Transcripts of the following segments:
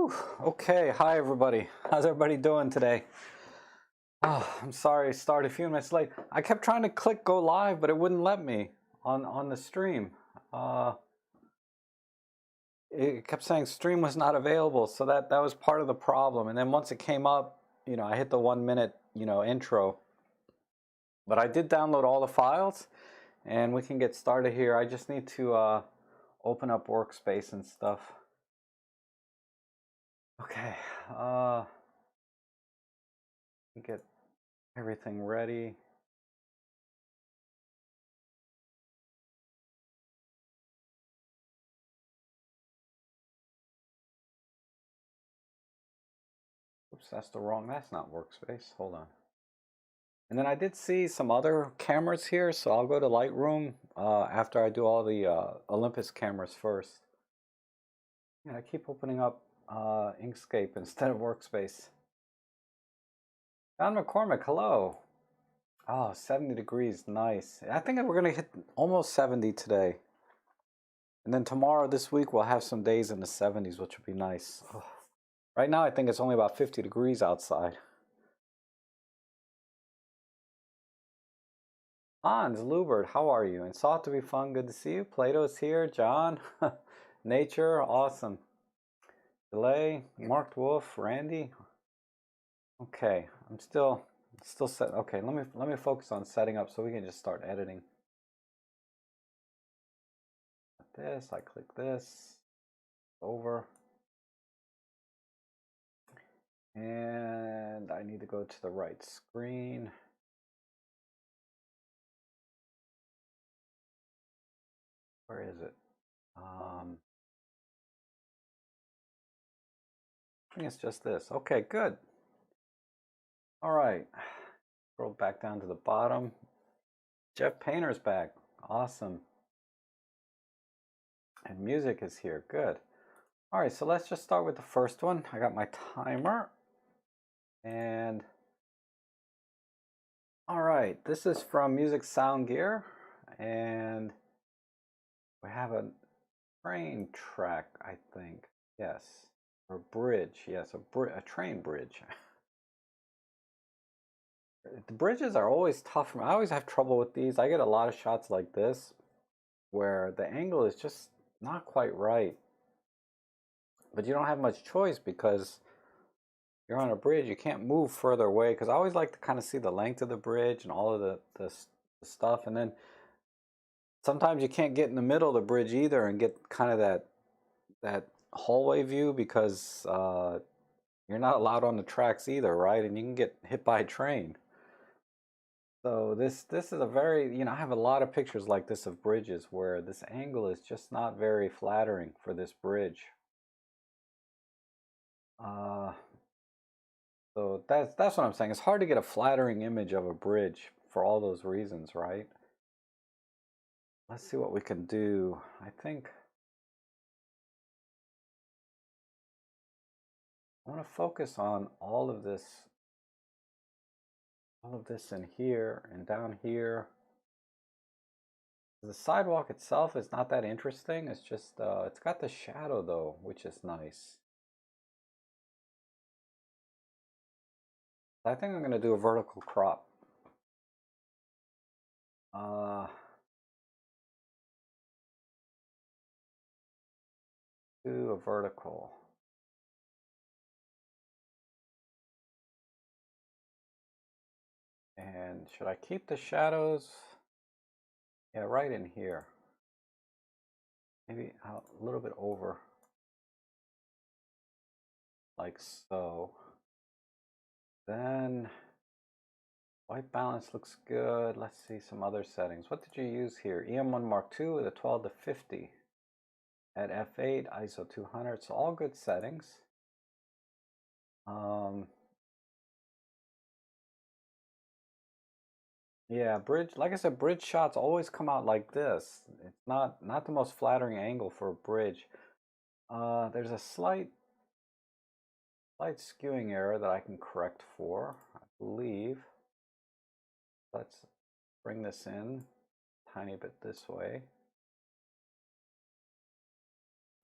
Whew. Okay, hi everybody. How's everybody doing today? Oh, I'm sorry, I started a few minutes late. I kept trying to click go live, but it wouldn't let me on the stream. Uh, it kept saying stream was not available, so that was part of the problem. And then once it came up, I hit the 1 minute, intro. But I did download all the files, and we can get started here. I just need to open up Workspace and stuff. Okay. Get everything ready. Oops, that's not Workspace. Hold on. And then I did see some other cameras here, so I'll go to Lightroom after I do all the Olympus cameras first. Yeah, I keep opening up Inkscape instead of Workspace. John McCormick, hello. Oh, 70 degrees, nice. I think we're gonna hit almost 70 today. And then tomorrow, this week, we'll have some days in the 70s, which will be nice. Oh. Right now, I think it's only about 50 degrees outside. Hans Lubert, how are you? And Sought to be fun, good to see you. Plato's here, John, Nature, awesome. Delay, Marked Wolf, Randy. Okay, I'm still set. Okay, let me focus on setting up so we can just start editing. This, I click this, over. And I need to go to the right screen. Where is it? I think it's just this. Okay, good. All right. Scroll back down to the bottom. Jeff Painter's back. Awesome. And music is here. Good. All right, so let's just start with the first one. I got my timer. And all right, this is from Music Sound Gear. And we have a train track, I think. Yes. Or bridge. Yes, a train bridge. The bridges are always tough for me. I always have trouble with these. I get a lot of shots like this where the angle is just not quite right. But you don't have much choice because you're on a bridge. You can't move further away because I always like to kind of see the length of the bridge and all of the stuff. And then sometimes you can't get in the middle of the bridge either and get kind of that hallway view because you're not allowed on the tracks either, right? And you can get hit by a train. So this is a very, I have a lot of pictures like this of bridges where this angle is just not very flattering for this bridge. So that's what I'm saying. It's hard to get a flattering image of a bridge for all those reasons, right? Let's see what we can do. I think I want to focus on all of this in here and down here. The sidewalk itself is not that interesting. It's just it's got the shadow though, which is nice. I think I'm going to do a vertical crop. Do a vertical. And should I keep the shadows? Yeah, right in here. Maybe a little bit over. Like so. Then white balance looks good. Let's see some other settings. What did you use here? EM1 Mark II with a 12 to 50 at f8, ISO 200. So all good settings. Yeah, bridge. Like I said, bridge shots always come out like this. It's not the most flattering angle for a bridge. There's a slight skewing error that I can correct for, I believe. Let's bring this in a tiny bit this way.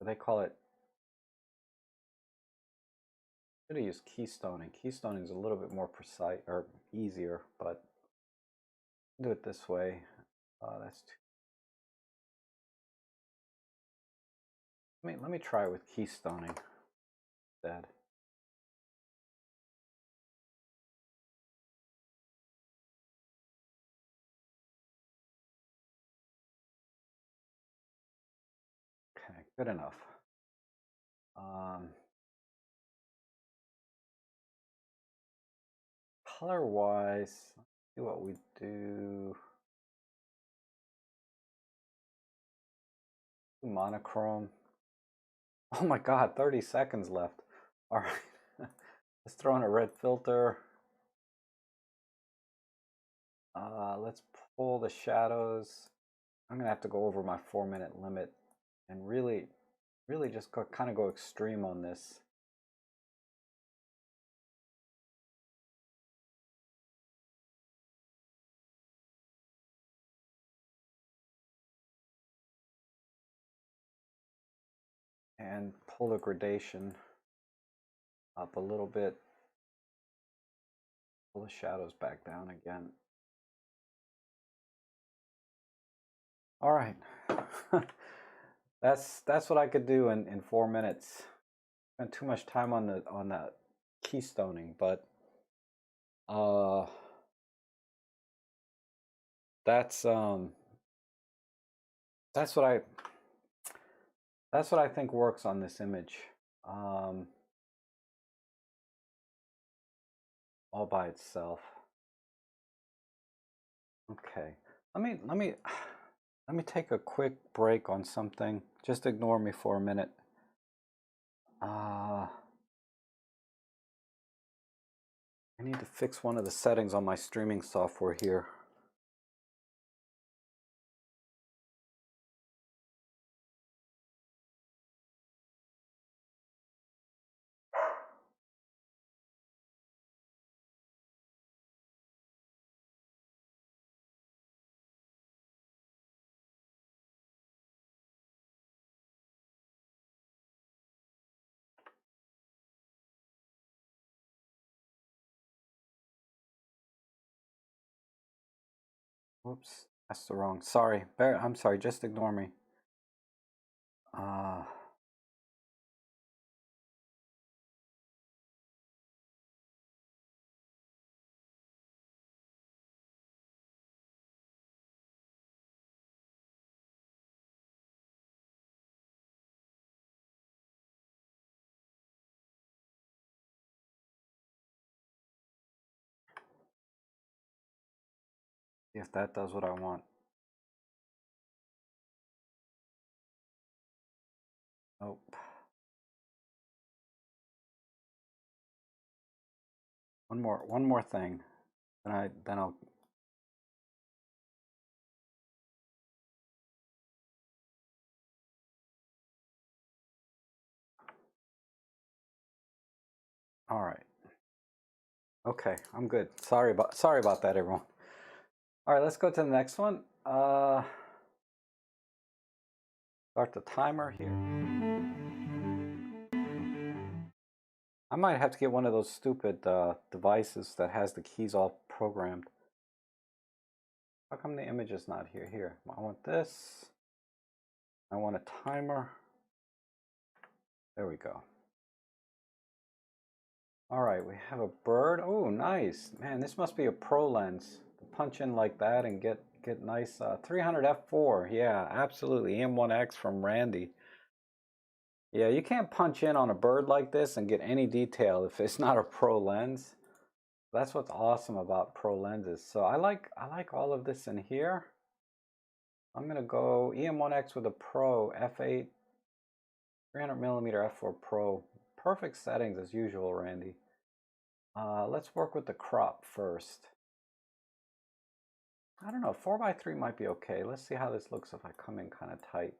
They call it Should have used keystoning. Keystoning is a little bit more precise or easier, but do it this way. That's too. Let me try with keystoning instead. Okay, good enough. Color wise, let's see what we do. Monochrome. Oh my God, 30 seconds left. All right, let's throw in a red filter. Let's pull the shadows. I'm gonna have to go over my 4-minute limit and really just kind of go extreme on this. And pull the gradation up a little bit. Pull the shadows back down again. All right. That's what I could do in 4 minutes. Spent too much time on that keystoning, but that's what I think works on this image. All by itself. Okay. Let me take a quick break on something. Just ignore me for a minute. I need to fix one of the settings on my streaming software here. Whoops, that's the wrong. Sorry, I'm sorry. Just ignore me. If that does what I want. Nope. One more thing, then I'll. All right. Okay, I'm good. Sorry about that, everyone. All right, let's go to the next one. Start the timer here. I might have to get one of those stupid devices that has the keys all programmed. How come the image is not here? Here, I want this. I want a timer. There we go. All right, we have a bird. Oh, nice. Man, this must be a pro lens. Punch in like that and get nice 300 f4. Yeah, absolutely. EM1X from Randy. Yeah, you can't punch in on a bird like this and get any detail if it's not a pro lens. That's what's awesome about pro lenses. So I like all of this in here. I'm gonna go EM1X with a Pro f8, 300mm f4 Pro. Perfect settings as usual, Randy. Let's work with the crop first. I don't know, 4:3 might be okay. Let's see how this looks if I come in kind of tight.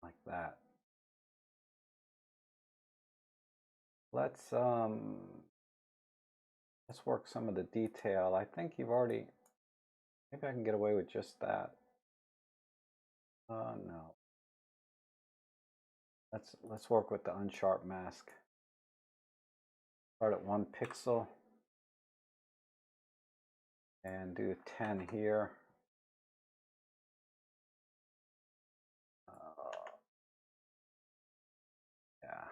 Like that. Let's work some of the detail. I think you've already, maybe I can get away with just that. No. Let's work with the Unsharp Mask. Start at 1 pixel and do 10 here. Yeah,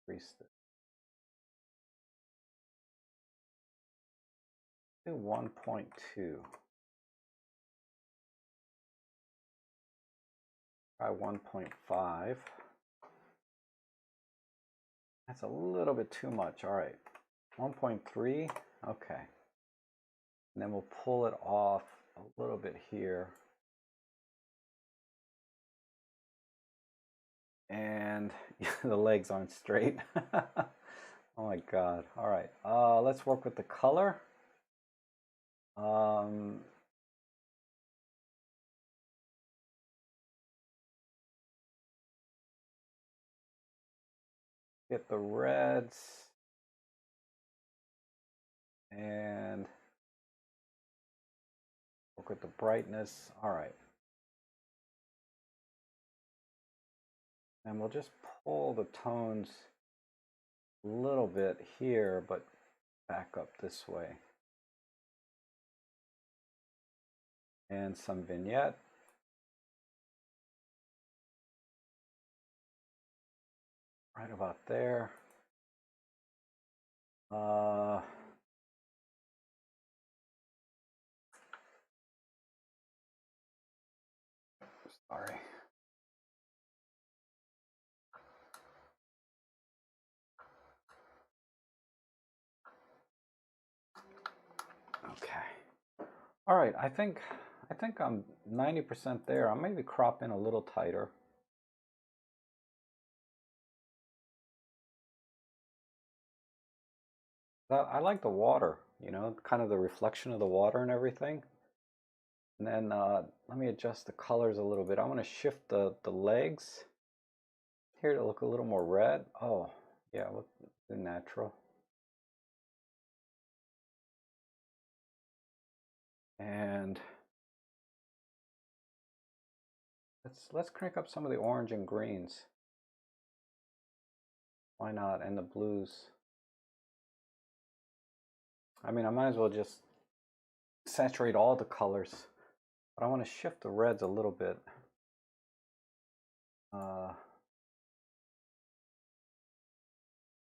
increase this. Do 1.2. Try 1.5. That's a little bit too much. All right, 1.3. Okay. And then we'll pull it off a little bit here. And the legs aren't straight. Oh my God. All right. Let's work with the color. Get the reds. And work with the brightness. All right. And we'll just pull the tones a little bit here, but back up this way. And some vignette. Right about there. Sorry. Okay. All right, I think I'm 90% there. I'll maybe crop in a little tighter. I like the water, you know, kind of the reflection of the water and everything. And then let me adjust the colors a little bit. I'm going to shift the legs here to look a little more red. Oh, yeah, look natural. And let's crank up some of the orange and greens. Why not? And the blues. I mean, I might as well just saturate all the colors, but I want to shift the reds a little bit.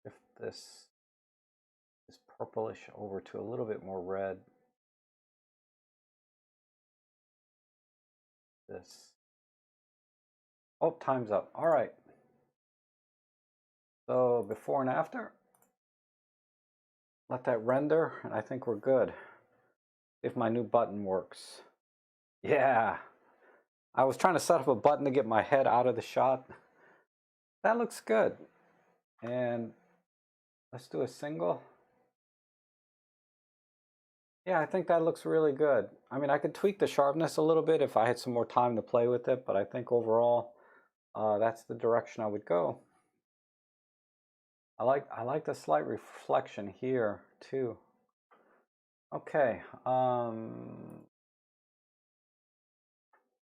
Shift this purplish over to a little bit more red. This. Oh, time's up. All right. So before and after, let that render, and I think we're good. If my new button works. Yeah. I was trying to set up a button to get my head out of the shot. That looks good. And let's do a single. Yeah, I think that looks really good. I mean, I could tweak the sharpness a little bit if I had some more time to play with it, but I think overall, that's the direction I would go. I like the slight reflection here too. Okay,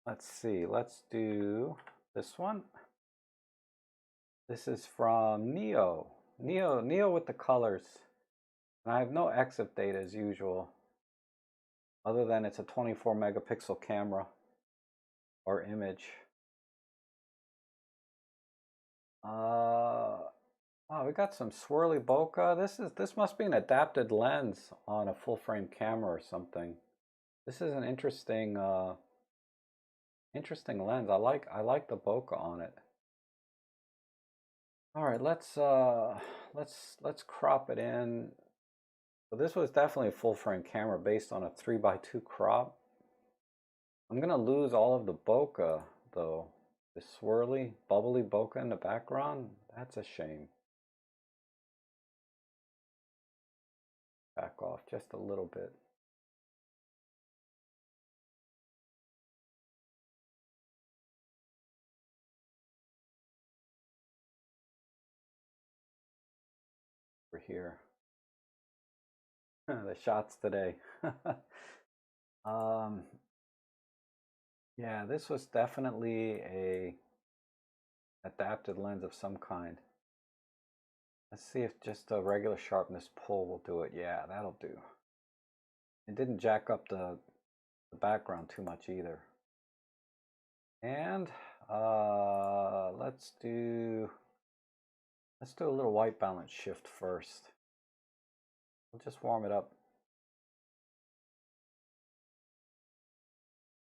let's see. Let's do this one. This is from Neo with the colors. And I have no EXIF data as usual, other than it's a 24 megapixel camera or image. Wow, we got some swirly bokeh. This must be an adapted lens on a full frame camera or something. This is an interesting interesting lens. I like the bokeh on it. All right, let's crop it in. So this was definitely a full frame camera based on a 3x2 crop. I'm gonna lose all of the bokeh though. The swirly, bubbly bokeh in the background. That's a shame. Back off just a little bit. Over here. The shots today. Yeah, this was definitely adapted lens of some kind. Let's see if just a regular sharpness pull will do it. Yeah, that'll do. It didn't jack up the background too much either. And let's do a little white balance shift first. We'll just warm it up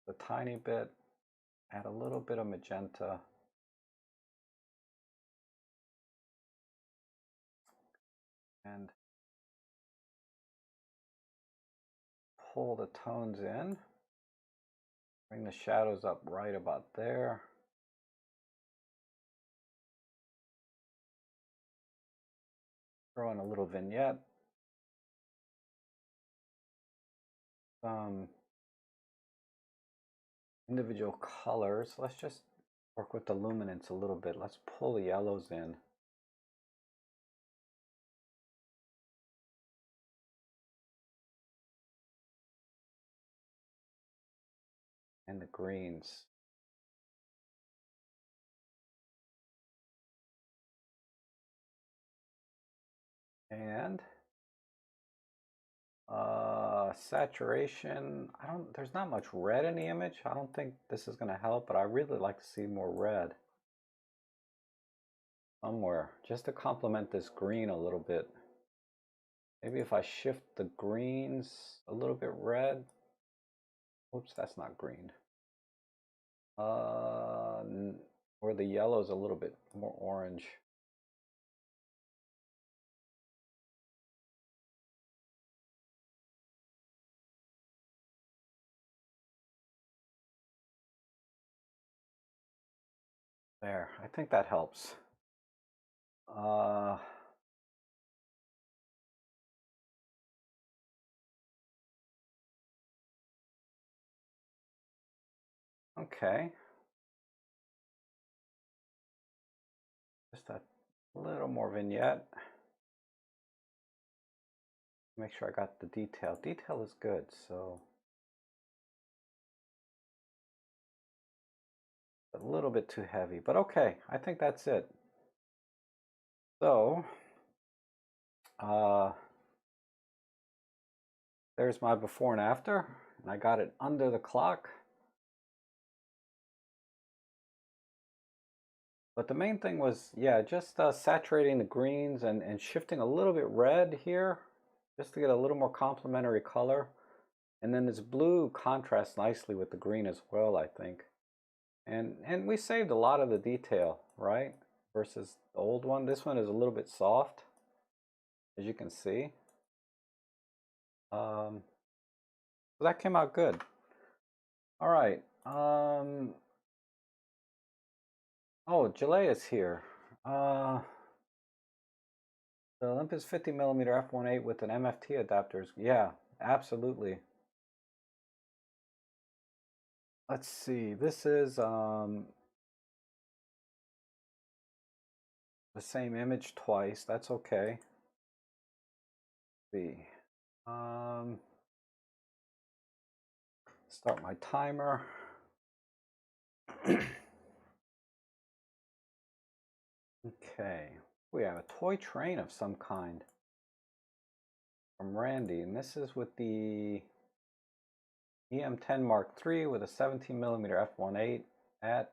a tiny bit, add a little bit of magenta. And pull the tones in. Bring the shadows up right about there. Throw in a little vignette. Some individual colors. Let's just work with the luminance a little bit. Let's pull the yellows in. And the greens. And saturation, there's not much red in the image. I don't think this is going to help, but I really like to see more red somewhere, just to complement this green a little bit. Maybe if I shift the greens a little bit red. Oops, that's not green. Or the yellow's a little bit more orange. There, I think that helps. Okay. Just a little more vignette. Make sure I got the detail. Detail is good, so a little bit too heavy, but okay, I think that's it. So, there's my before and after, and I got it under the clock. But the main thing was, yeah, just saturating the greens and shifting a little bit red here, just to get a little more complementary color. And then this blue contrasts nicely with the green as well, I think. And we saved a lot of the detail, right? Versus the old one. This one is a little bit soft, as you can see. So that came out good. All right. Oh, Gillet is here. The Olympus 50mm f1.8 with an MFT adapters. Yeah, absolutely. Let's see. This is the same image twice. That's okay. Let's see. Start my timer. Okay. We have a toy train of some kind from Randy, and this is with the EM10 Mark III with a 17mm f1.8 at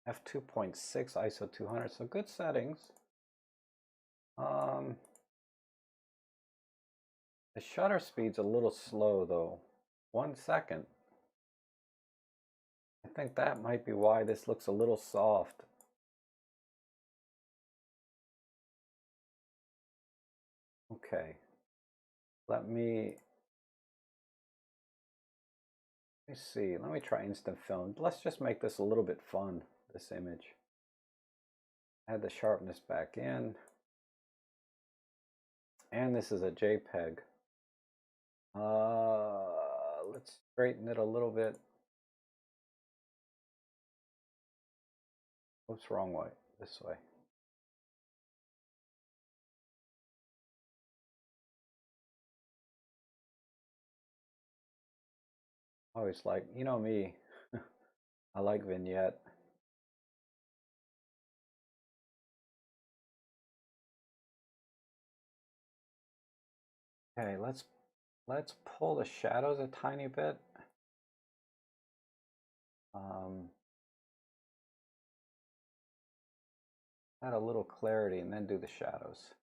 f2.6 ISO 200, so good settings. The shutter speed's a little slow though. 1 second. I think that might be why this looks a little soft. Okay. Let me see. Let me try instant film. Let's just make this a little bit fun, this image. Add the sharpness back in. And this is a JPEG. Let's straighten it a little bit. Oops, wrong way. This way. Always like, you know me, I like Vignette. Okay, let's pull the shadows a tiny bit. Add a little clarity and then do the shadows.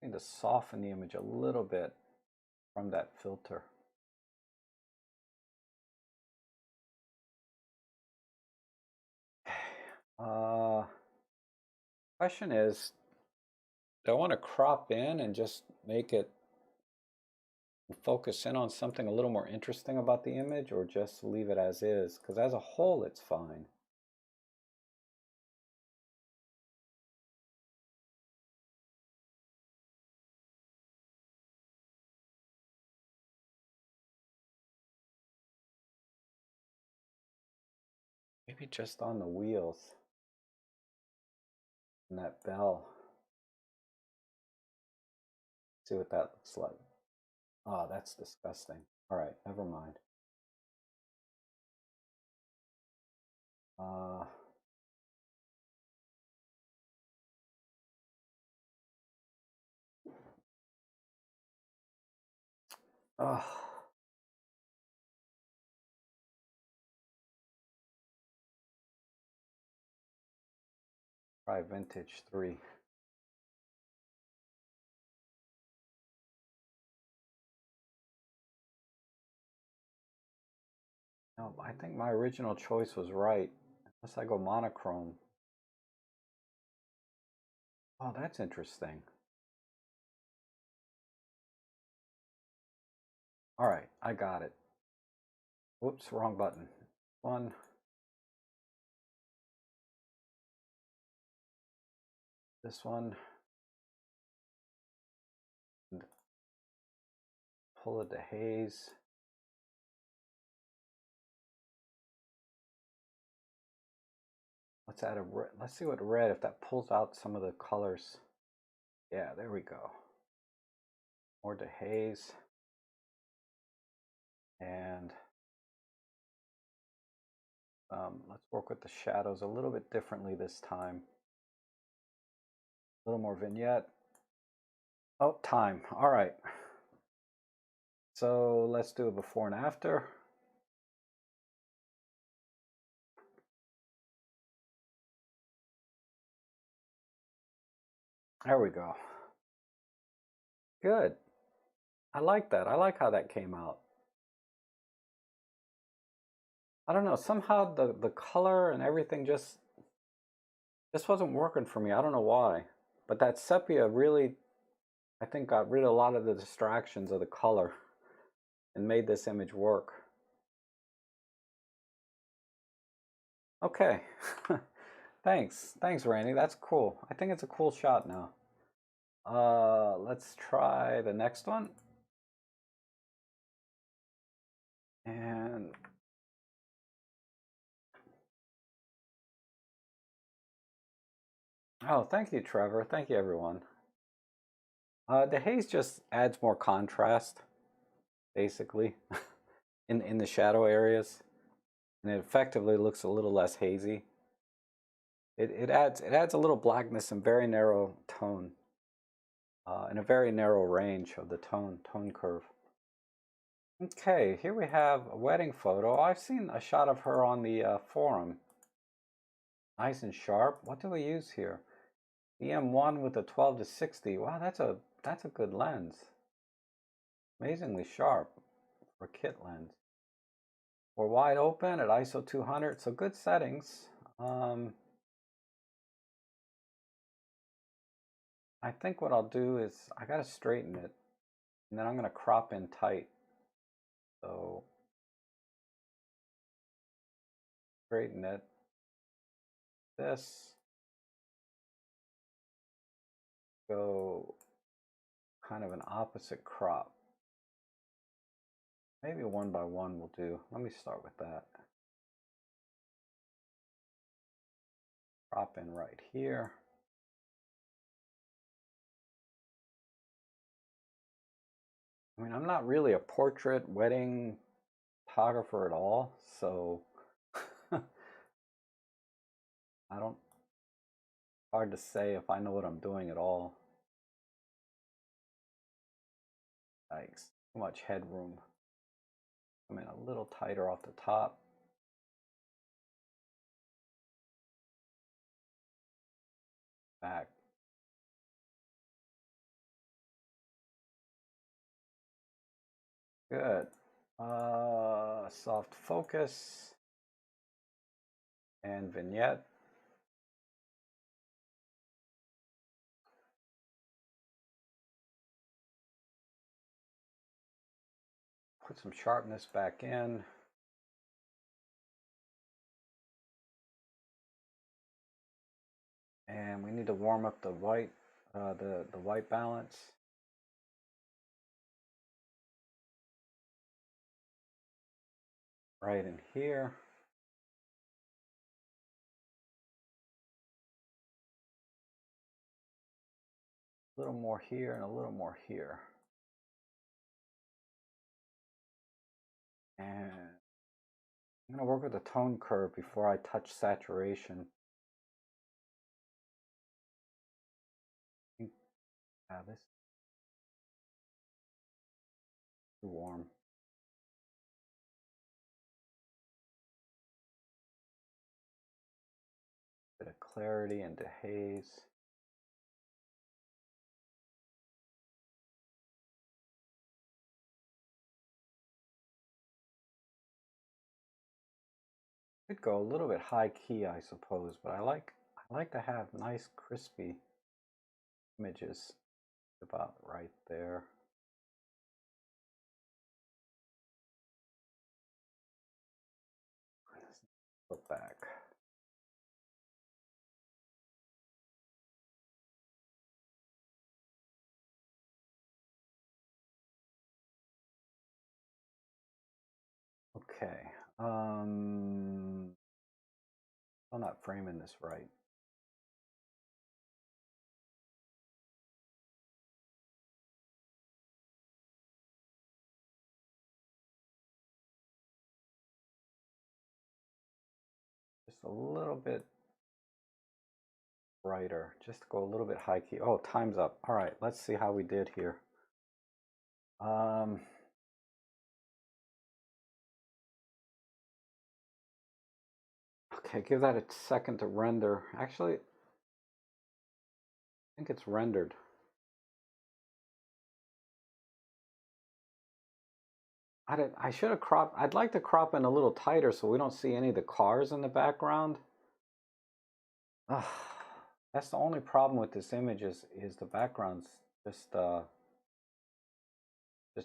I need to soften the image a little bit from that filter. Question is, do I want to crop in and just make it focus in on something a little more interesting about the image, or just leave it as is? Because as a whole, it's fine. Maybe just on the wheels and that bell. See what that looks like. Oh, that's disgusting. All right, never mind. Oh. Try vintage 3. No, I think my original choice was right. Unless I go monochrome. Oh, that's interesting. All right, I got it. Whoops, wrong button. One. This one. And pull it to haze. Let's add a red. Let's see what red, if that pulls out some of the colors. Yeah, there we go. More to haze. And let's work with the shadows a little bit differently this time. A little more vignette. Oh, time. All right. So let's do a before and after. There we go. Good. I like that. I like how that came out. I don't know. Somehow the color and everything just wasn't working for me. I don't know why. But that sepia really, I think, got rid of a lot of the distractions of the color and made this image work. Okay. Thanks. Thanks, Randy. That's cool. I think it's a cool shot now. Let's try the next one. And oh, thank you, Trevor. Thank you, everyone. The haze just adds more contrast, basically, in the shadow areas, and it effectively looks a little less hazy. It adds a little blackness and very narrow tone, in a very narrow range of the tone curve. Okay, here we have a wedding photo. I've seen a shot of her on the forum. Nice and sharp. What do we use here? EM1 with a 12 to 60. Wow, that's a good lens. Amazingly sharp for kit lens. We're wide open at ISO 200, so good settings. I think what I'll do is I gotta straighten it, and then I'm gonna crop in tight. So straighten it. This. Go kind of an opposite crop. Maybe 1 by 1 will do. Let me start with that. Crop in right here. I mean, I'm not really a portrait wedding photographer at all, so I don't hard to say if I know what I'm doing at all. Yikes, too much headroom. Come in a little tighter off the top. Back. Good. Soft focus and vignette. Put some sharpness back in. And we need to warm up the white, the white balance. Right in here. A little more here and a little more here. And I'm going to work with the tone curve before I touch saturation. This is too warm. Bit of clarity into haze. Could go a little bit high key, I suppose, but I like to have nice crispy images about right there. Look back. Okay. I'm not framing this right. Just a little bit brighter, just to go a little bit high key. Oh, time's up. All right, let's see how we did here. Okay, give that a second to render. Actually, I think it's rendered. I should have cropped. I'd like to crop in a little tighter so we don't see any of the cars in the background. Ugh, that's the only problem with this image is the background's just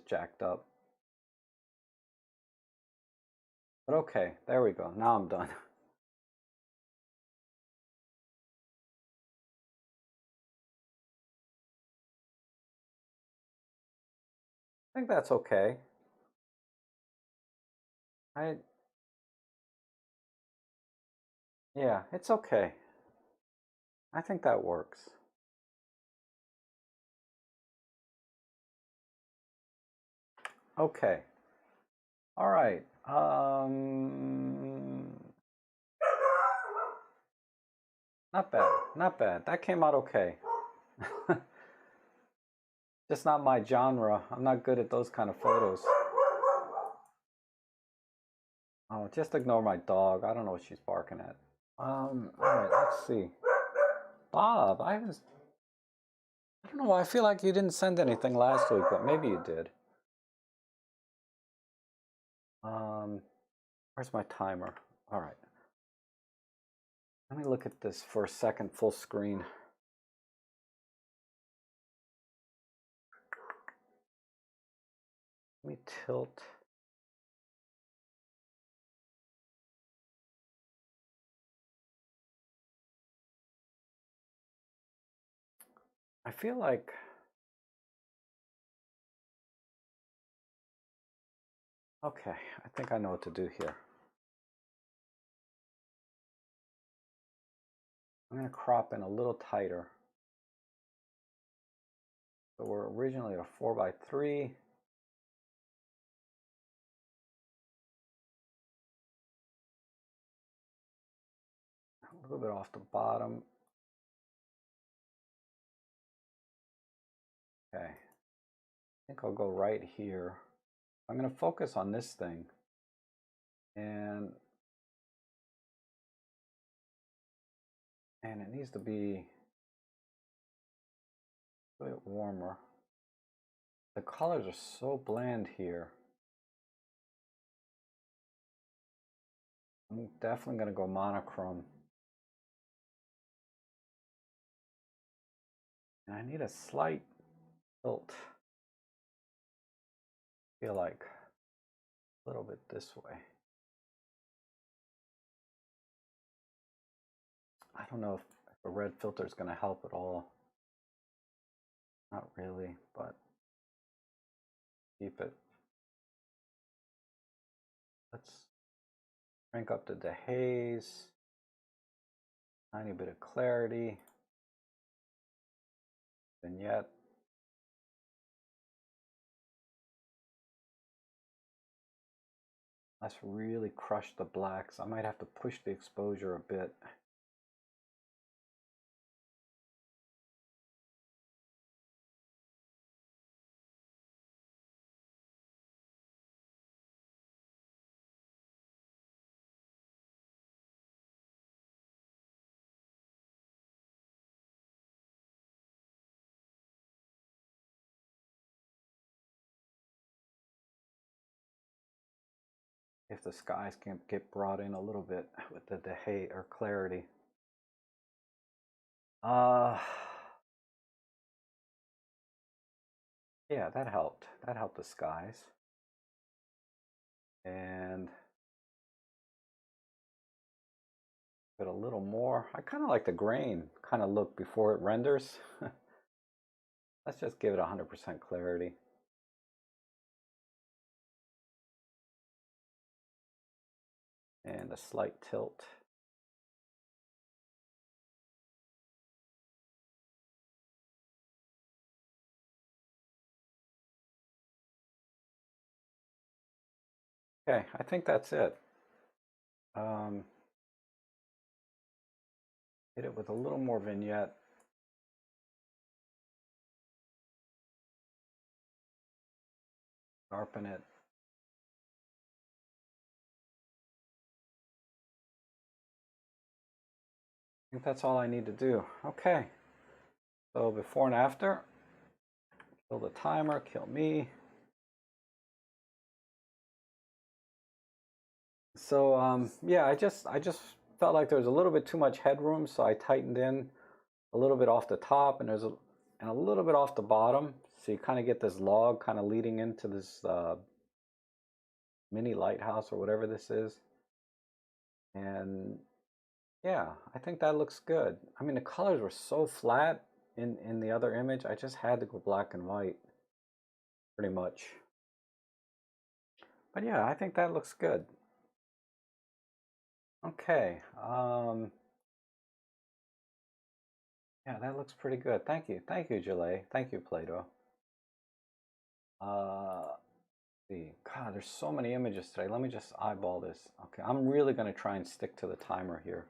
jacked up. But okay, there we go. Now I'm done. I think that's okay. Yeah, it's okay. I think that works. Okay. All right. Not bad. Not bad. That came out okay. Just not my genre. I'm not good at those kind of photos. Oh, just ignore my dog. I don't know what she's barking at. All right, let's see. Bob, I don't know. I feel like you didn't send anything last week, but maybe you did. Where's my timer? All right. Let me look at this for a second, full screen. Let me tilt. I feel like okay, I think I know what to do here. I'm going to crop in a little tighter. So we're originally at a 4:3. A little bit off the bottom. Okay, I think I'll go right here. I'm going to focus on this thing, and it needs to be a bit warmer. The colors are so bland here. I'm definitely going to go monochrome. And I need a slight tilt. I feel like a little bit this way. I don't know if a red filter is going to help at all. Not really, but keep it. Let's crank up the dehaze. Tiny bit of clarity. Vignette. Let's really crush the blacks. I might have to push the exposure a bit. If the skies can get brought in a little bit with the dehaze or clarity. Yeah, that helped. That helped the skies. And a little more. I kind of like the grain kind of look before it renders. Let's just give it 100% clarity. And a slight tilt. Okay, I think that's it. Hit it with a little more vignette. Sharpen it. I think that's all I need to do. Okay, so before and after. Kill the timer, kill me. So yeah, I just felt like there was a little bit too much headroom, so I tightened in a little bit off the top and a little bit off the bottom, so you kind of get this log kind of leading into this mini lighthouse or whatever this is. And yeah, I think that looks good. I mean, the colors were so flat in the other image, I just had to go black and white pretty much. But yeah, I think that looks good. Okay. Yeah, that looks pretty good. Thank you. Thank you, Gillet. Thank you, Play-Doh. See. God, there's so many images today. Let me just eyeball this. Okay, I'm really going to try and stick to the timer here.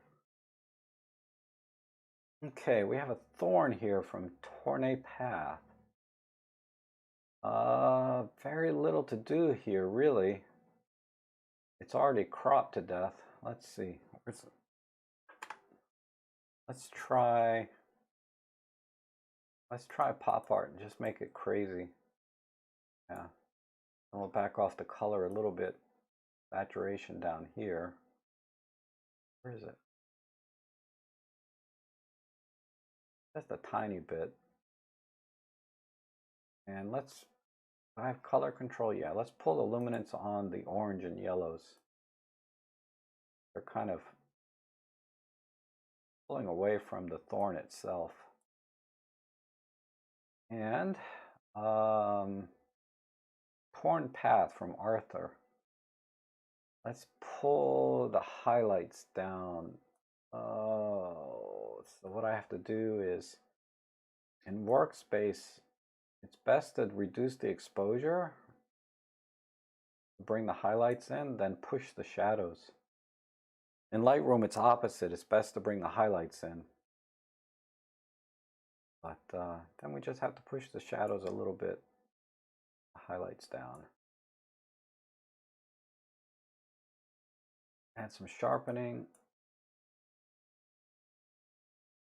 Okay, we have a thorn here from Tournay Path. Very little to do here, really. It's already cropped to death. Let's see. Let's try pop art and just make it crazy. Yeah. And we'll back off the color a little bit. Saturation down here. Where is it? Just a tiny bit. And I have color control. Yeah, let's pull the luminance on the orange and yellows. They're kind of pulling away from the thorn itself. And Torn Path from Arthur. Let's pull the highlights down. Oh, so what I have to do is in workspace, it's best to reduce the exposure, bring the highlights in, then push the shadows. In Lightroom, it's opposite. It's best to bring the highlights in. But then we just have to push the shadows a little bit, the highlights down. Add some sharpening.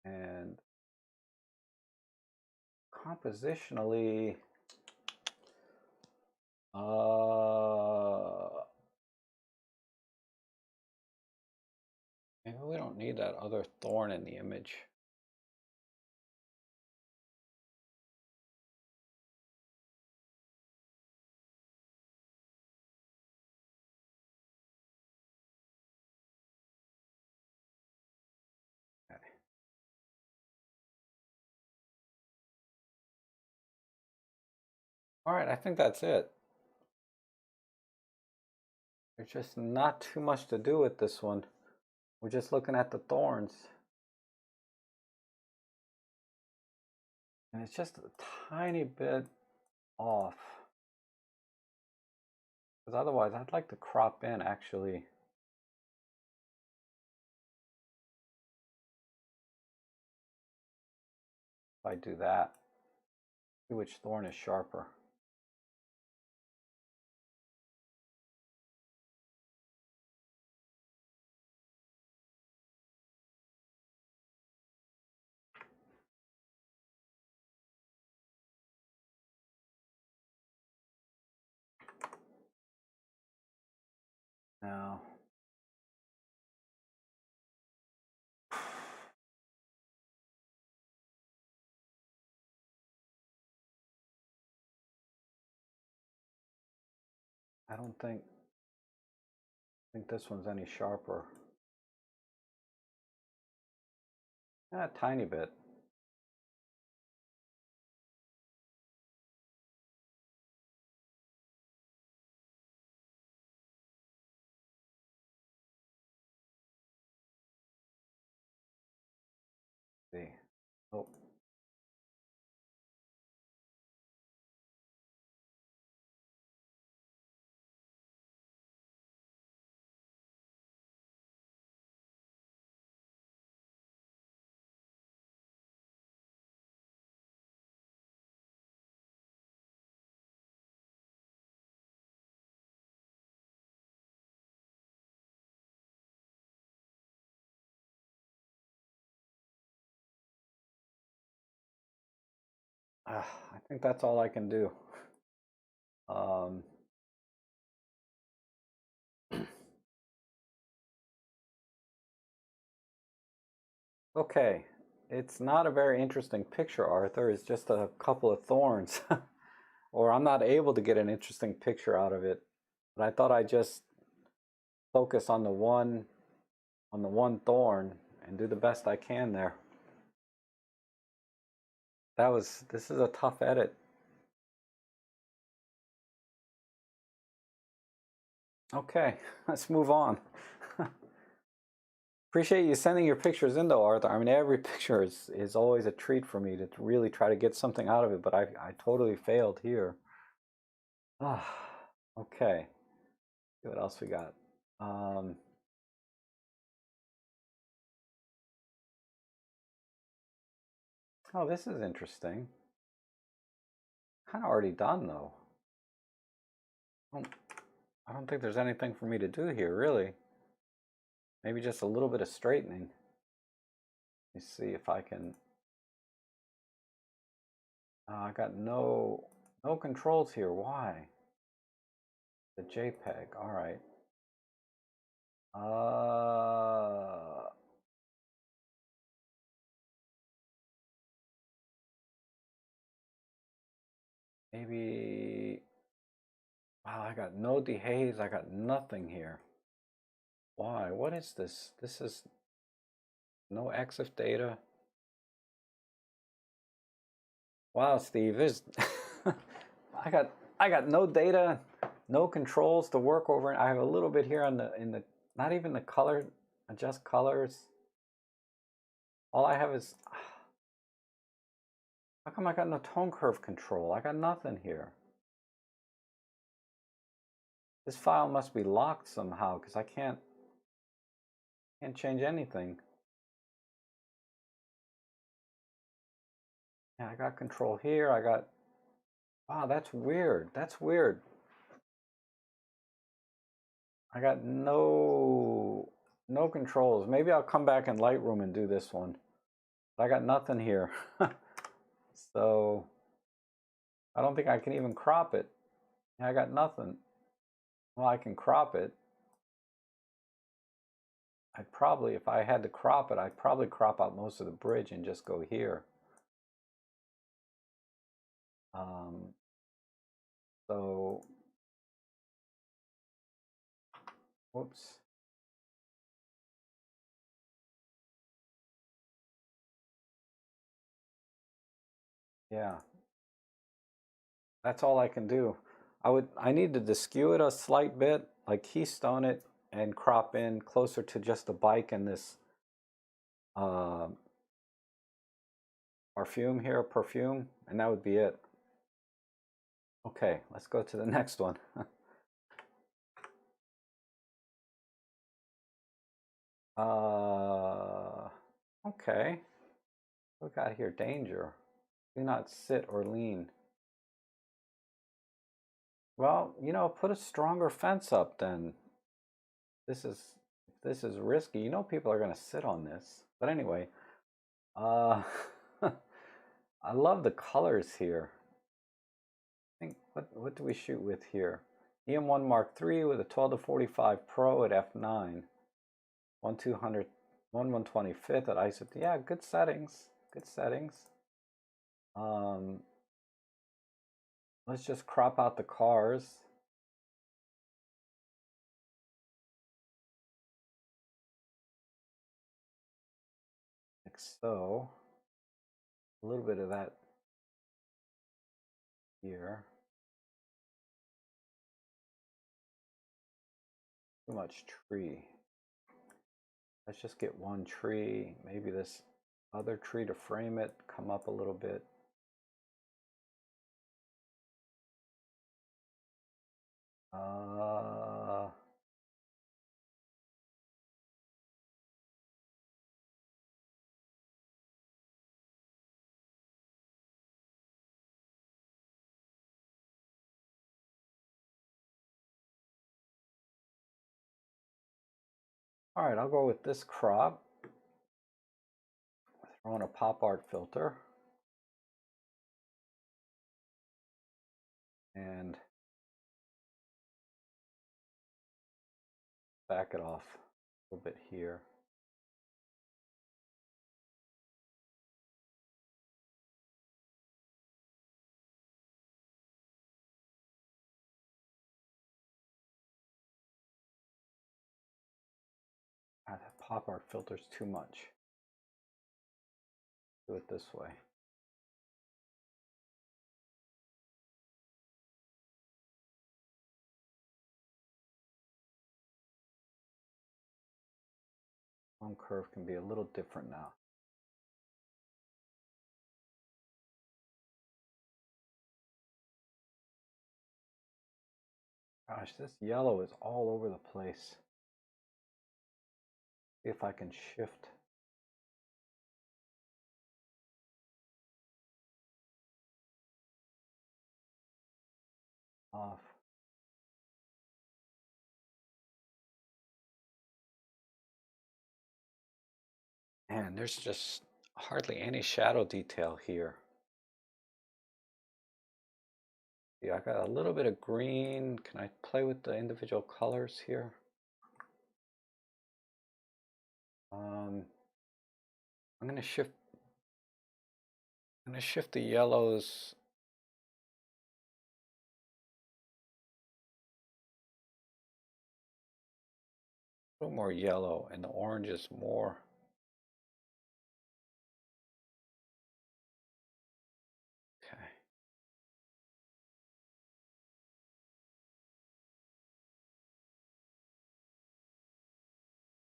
And compositionally, maybe we don't need that other thorn in the image. Okay. All right, I think that's it. There's just not too much to do with this one. We're just looking at the thorns. And it's just a tiny bit off. Because otherwise, I'd like to crop in, actually. If I do that, see which thorn is sharper. Now, I don't think this one's any sharper. A tiny bit. See. Oh. I think that's all I can do. Okay, it's not a very interesting picture, Arthur. It's just a couple of thorns. Or I'm not able to get an interesting picture out of it. But I thought I'd just focus on the one thorn and do the best I can there. This is a tough edit. Okay, let's move on. Appreciate you sending your pictures in though, Arthur. I mean, every picture is always a treat for me to really try to get something out of it, but I totally failed here. Okay. See what else we got. Oh, this is interesting. Kind of already done though. I don't think there's anything for me to do here, really. Maybe just a little bit of straightening. Let me see if I can. I got no controls here. Why? The JPEG. All right. Maybe. Wow, I got no dehaze. I got nothing here. Why? What is this? This is no EXIF data. Wow, Steve, is I got no data, no controls to work over. I have a little bit here on the not even the color, adjust colors. All I have is, how come I got no tone curve control? I got nothing here. This file must be locked somehow because I can't change anything. Yeah, I got control here. I got, wow, that's weird. That's weird. I got no controls. Maybe I'll come back in Lightroom and do this one. But I got nothing here. So I don't think I can even crop it. I got nothing. Well, I can crop it. I'd probably, if I had to crop it, I'd probably crop out most of the bridge and just go here. So, whoops. Yeah, that's all I can do. I need to skew it a slight bit, like keystone it and crop in closer to just the bike and this perfume, and that would be it. Okay, let's go to the next one. Okay. We got here danger. Do not sit or lean. Well, you know, put a stronger fence up then. This is risky. You know people are gonna sit on this. But anyway, uh I love the colors here. I think what do we shoot with here? EM1 Mark III with a 12 to 45 Pro at f9. 1/125th at ISO. Yeah, good settings. Good settings. Let's just crop out the cars. Like so. A little bit of that here. Too much tree. Let's just get one tree. Maybe this other tree to frame it. Come up a little bit. All right, I'll go with this crop. Throw in a pop art filter. And back it off a little bit here. God, that pop art filter's too much. Do it this way. One curve can be a little different now. Gosh, this yellow is all over the place. See if I can shift off. Man, there's just hardly any shadow detail here. Yeah, I got a little bit of green. Can I play with the individual colors here? I'm gonna shift the yellows. A little more yellow, and the orange is more. Okay.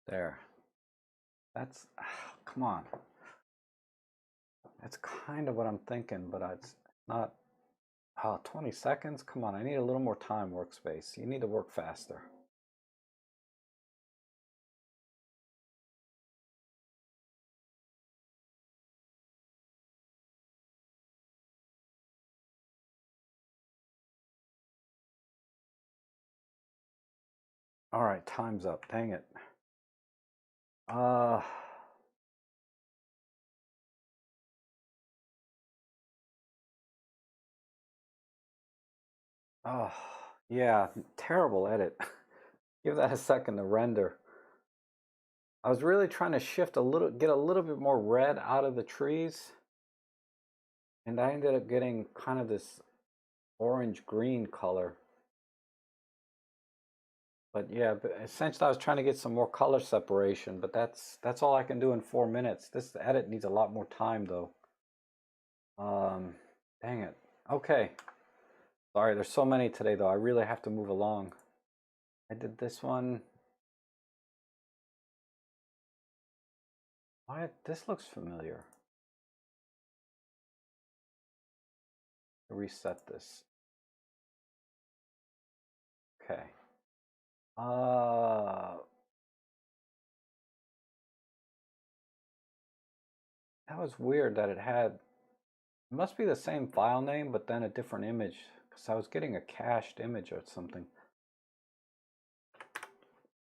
There. That's, come on. That's kind of what I'm thinking, but it's not. Oh, 20 seconds? Come on, I need a little more time, workspace. You need to work faster. All right, time's up. Dang it. Uh, oh, yeah, terrible edit. Give that a second to render. I was really trying to shift a little, get a little bit more red out of the trees. And I ended up getting kind of this orange-green color. But yeah, but essentially I was trying to get some more color separation, but that's all I can do in 4 minutes. This edit needs a lot more time though. Dang it. Okay. Sorry, there's so many today though. I really have to move along. I did this one. Why this looks familiar. Reset this. Okay. That was weird that it had, it must be the same file name, but then a different image, because I was getting a cached image or something.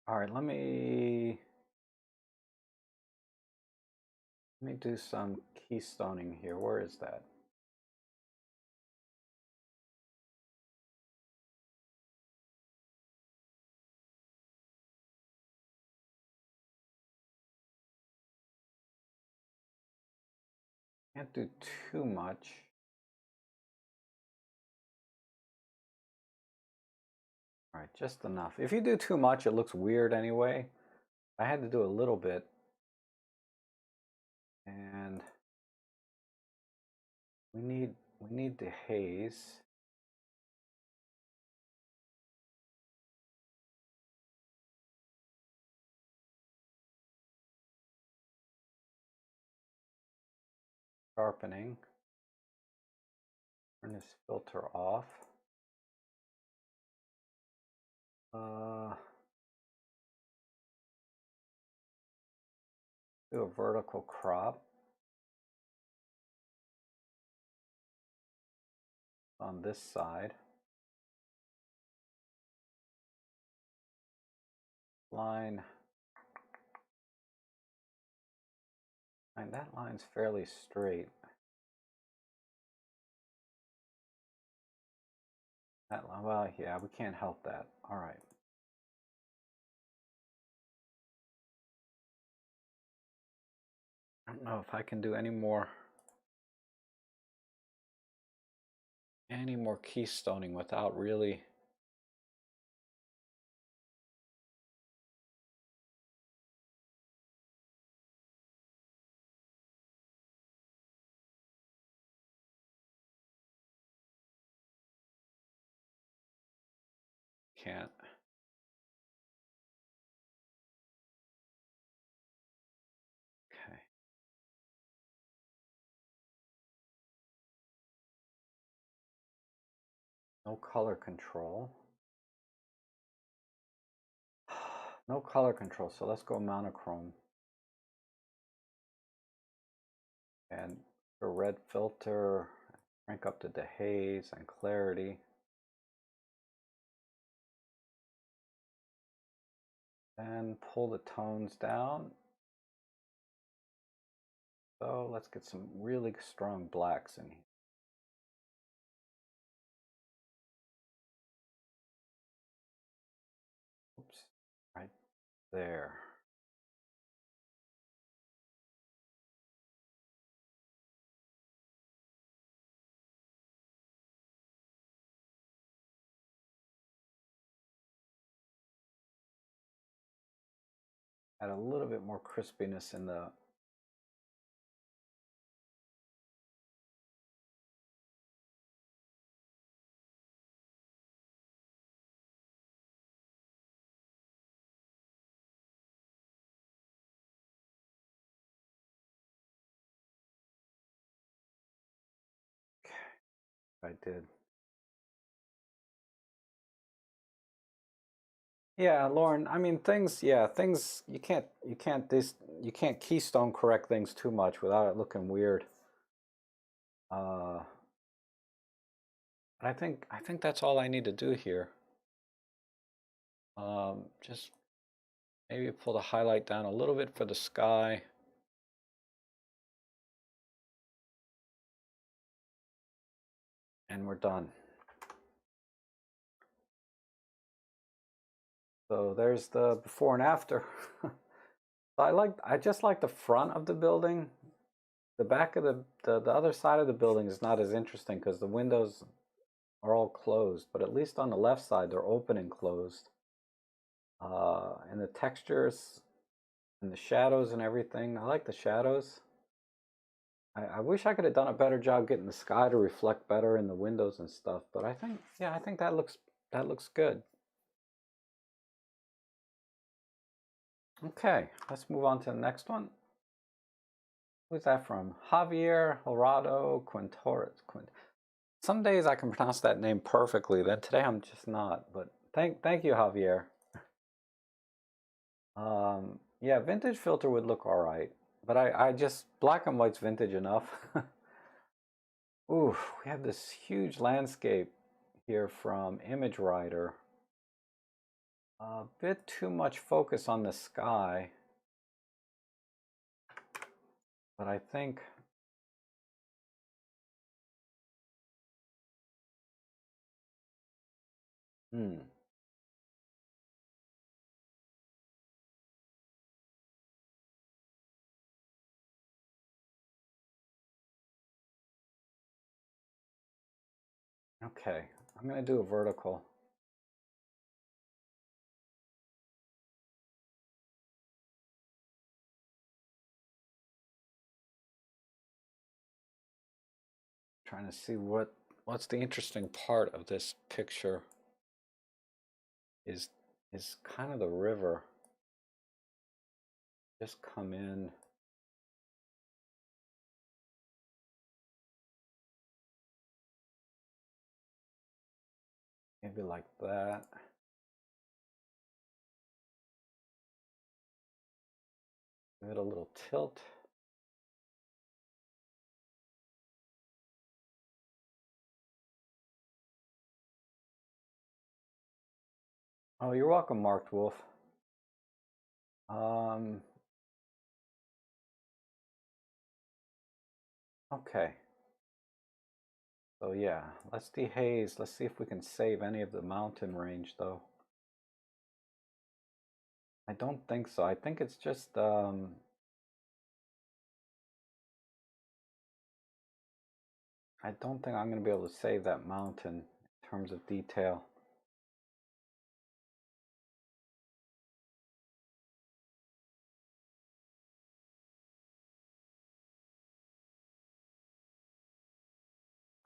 All right, let me do some keystoning here. Where is that? Can't do too much. All right, just enough. If you do too much, it looks weird anyway. I had to do a little bit. And we need the haze. Sharpening. Turn this filter off. Do a vertical crop on this side. Line. And that line's fairly straight. That line, well, yeah, we can't help that. All right. I don't know if I can do any more keystoning without really can't. Okay. No color control. No color control, so let's go monochrome. And the red filter, crank up the dehaze and clarity. And pull the tones down. So let's get some really strong blacks in here. Oops, right there. Add a little bit more crispiness in the I did. Yeah, Lauren, I mean things, yeah, things you can't keystone correct things too much without it looking weird. I think that's all I need to do here. Just maybe pull the highlight down a little bit for the sky. And we're done. So there's the before and after. I just like the front of the building. The back of the other side of the building is not as interesting because the windows are all closed, but at least on the left side they're open and closed. And the textures and the shadows and everything. I like the shadows. I wish I could have done a better job getting the sky to reflect better in the windows and stuff, but I think, yeah, I think that looks good. Okay, let's move on to the next one. Who's that from? Javier Horado Quintores. Some days I can pronounce that name perfectly, then today I'm just not, but thank you, Javier. Yeah, vintage filter would look all right, but I just, black and white's vintage enough. Ooh, we have this huge landscape here from Image Writer. A bit too much focus on the sky, but I think okay, I'm gonna do a vertical. Trying to see what's the interesting part of this picture is kind of the river. Just come in. Maybe like that. Give it a little tilt. Oh, you're welcome, Marked Wolf. Okay. So yeah, let's dehaze. Let's see if we can save any of the mountain range though. I don't think so. I think it's just I don't think I'm going to be able to save that mountain in terms of detail.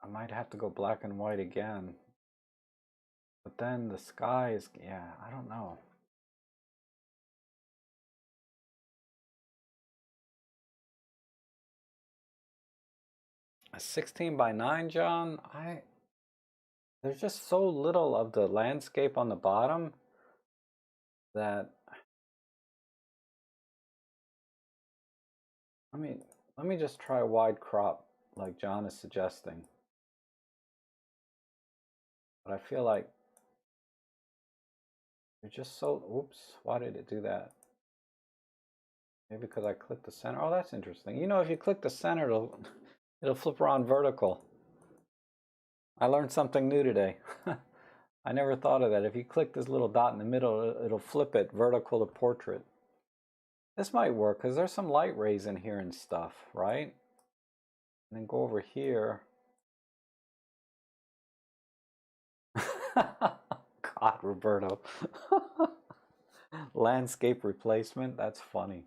I might have to go black and white again. But then the sky is, yeah, I don't know. A 16 by 9, John? There's just so little of the landscape on the bottom that let me just try wide crop like John is suggesting. But I feel like you're just so, oops, why did it do that? Maybe because I clicked the center. Oh, that's interesting. You know, if you click the center, it'll flip around vertical. I learned something new today. I never thought of that. If you click this little dot in the middle, it'll flip it vertical to portrait. This might work because there's some light rays in here and stuff, right? And then go over here. God, Roberto. Landscape replacement. That's funny.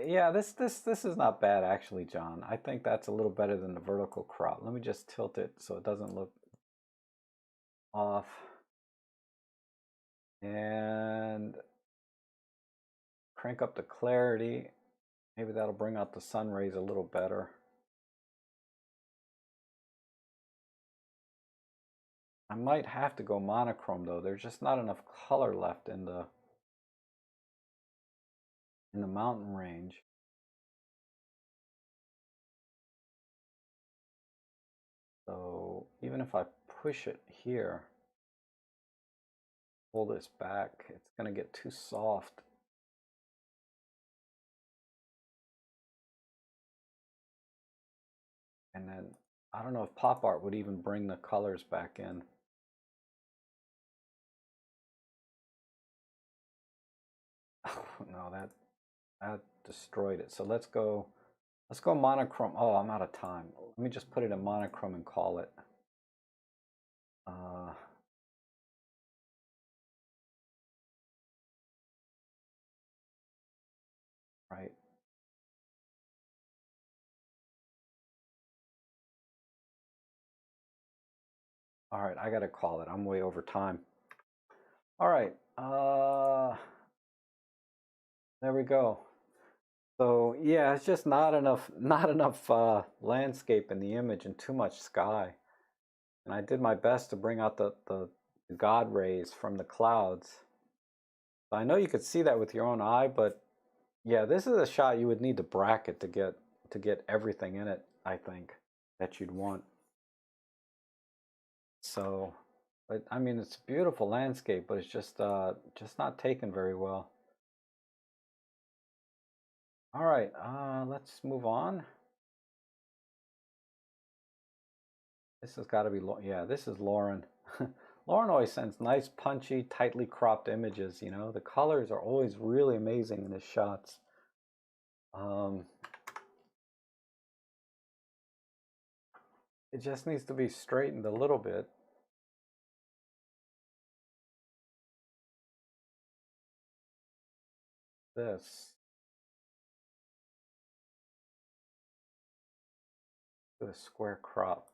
Yeah, this is not bad actually, John. I think that's a little better than the vertical crop. Let me just tilt it so it doesn't look off. And crank up the clarity. Maybe that'll bring out the sun rays a little better. I might have to go monochrome though. There's just not enough color left in the mountain range. So even if I push it here, pull this back. It's going to get too soft. And then I don't know if pop art would even bring the colors back in. Oh, no, that destroyed it. So let's go monochrome. Oh, I'm out of time. Let me just put it in monochrome and call it. Right. All right, I got to call it. I'm way over time. All right. There we go. So yeah, it's just not enough landscape in the image and too much sky. And I did my best to bring out the God rays from the clouds. So I know you could see that with your own eye, but yeah, this is a shot you would need to bracket to get everything in it, I think, that you'd want. So, but I mean, it's a beautiful landscape, but it's just not taken very well. All right, let's move on. This has got to be, yeah, this is Lauren. Lauren always sends nice, punchy, tightly cropped images, you know. The colors are always really amazing in his shots. It just needs to be straightened a little bit. This. Do a square crop.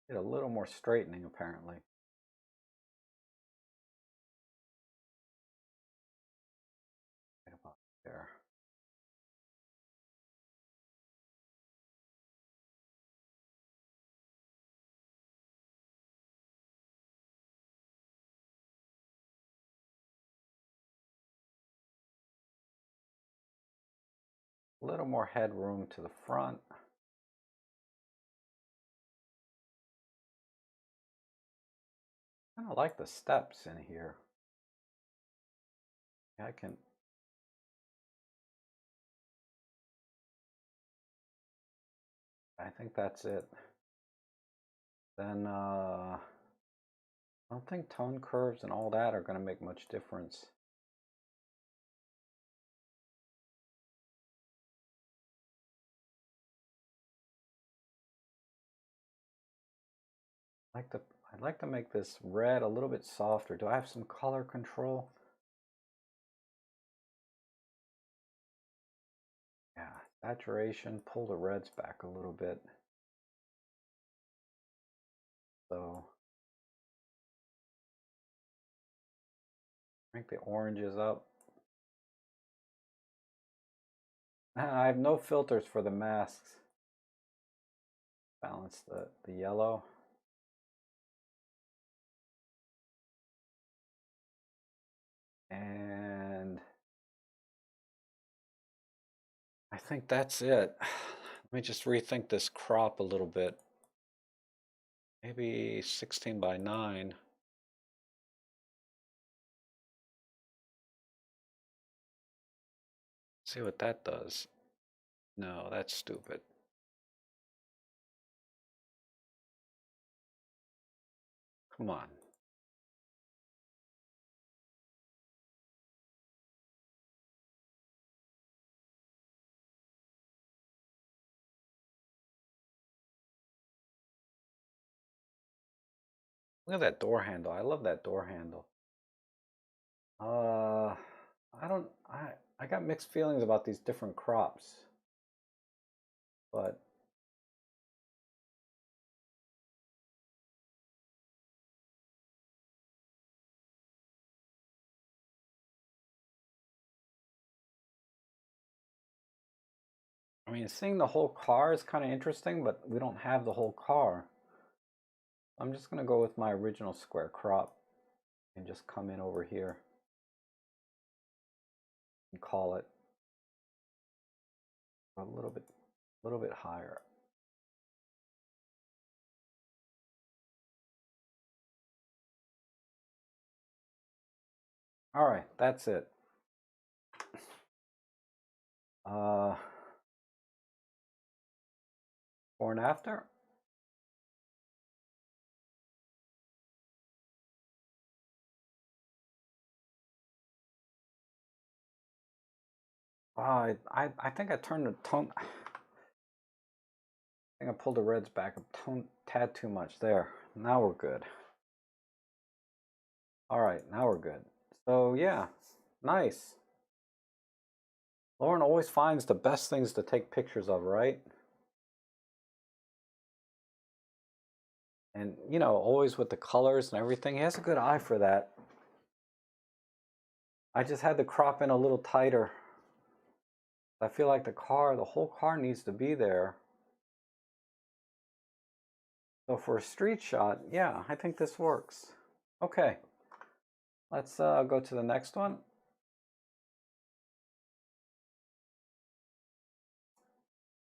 Get a little more straightening, apparently. Right about there. A little more headroom to the front. I kind of like the steps in here. I think that's it. Then I don't think tone curves and all that are going to make much difference. I'd like to make this red a little bit softer. Do I have some color control? Yeah, saturation, pull the reds back a little bit. So crank the oranges up. I have no filters for the masks. Balance the yellow. And I think that's it. Let me just rethink this crop a little bit. Maybe 16 by 9. See what that does. No, that's stupid. Come on. Look at that door handle. I love that door handle. I got mixed feelings about these different crops. But I mean, seeing the whole car is kind of interesting, but we don't have the whole car. I'm just going to go with my original square crop and just come in over here and call it a little bit higher. All right, that's it. Before and after. I think I turned the tone. I think I pulled the reds back a tad too much. There. Now we're good. All right, now we're good. So yeah, nice. Lauren always finds the best things to take pictures of, right? And you know, always with the colors and everything. He has a good eye for that. I just had to crop in a little tighter. I feel like the whole car needs to be there. So for a street shot, yeah, I think this works. Okay, let's go to the next one.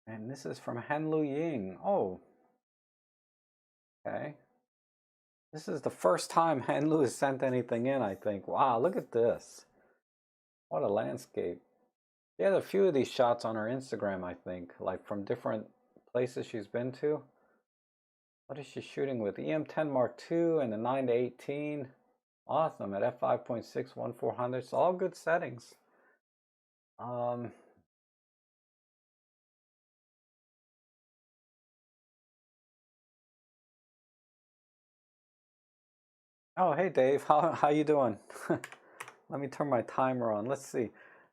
And this is from Henlu Ying. Oh, okay. This is the first time Henlu has sent anything in, I think. Wow, look at this. What a landscape. She has a few of these shots on her Instagram, I think, like from different places she's been to. What is she shooting with? EM10 Mark II and the 9 to 18. Awesome, at f5.6, 1/400. So all good settings. Oh, hey Dave, how you doing? Let me turn my timer on. Let's see.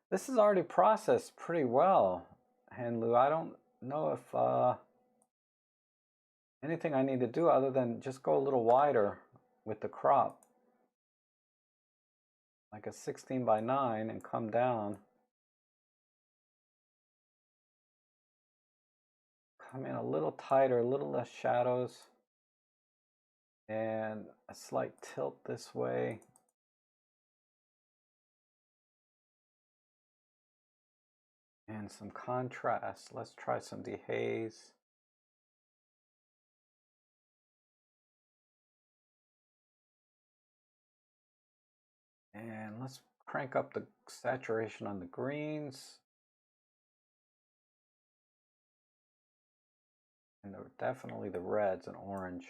This is already processed pretty well, Hanlu. I don't know if anything I need to do other than just go a little wider with the crop. Like a 16:9 and come down. Come in a little tighter, a little less shadows. And a slight tilt this way. And some contrast. Let's try some dehaze. And let's crank up the saturation on the greens. And definitely the reds and orange.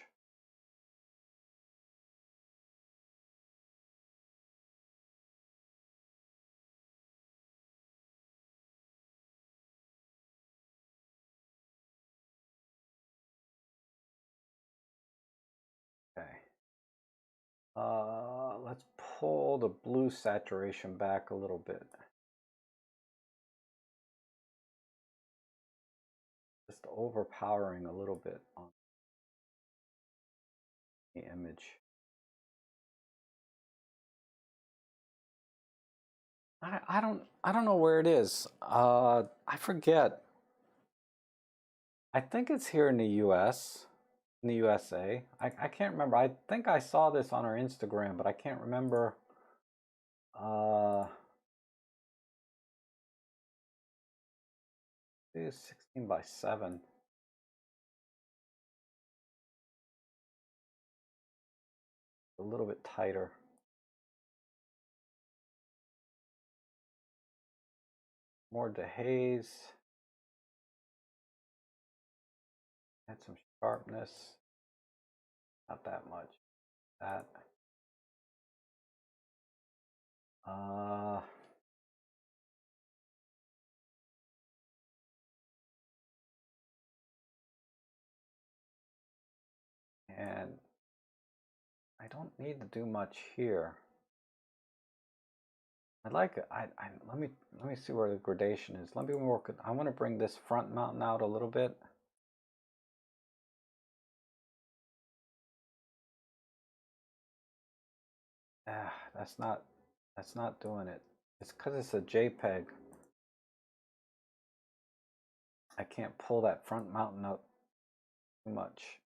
Okay. Let's pull the blue saturation back a little bit. Just overpowering a little bit on the image. I don't know where it is. I forget. I think it's here in the US, in the USA. I can't remember. I think I saw this on our Instagram, but I can't remember. It is 16:7. A little bit tighter. More dehaze. Add some sharpness. Not that much. That. And I don't need to do much here. I'd like let me see where the gradation is. Let me work. I want to bring this front mountain out a little bit. That's not doing it. It's because it's a JPEG. I can't pull that front mountain up too much.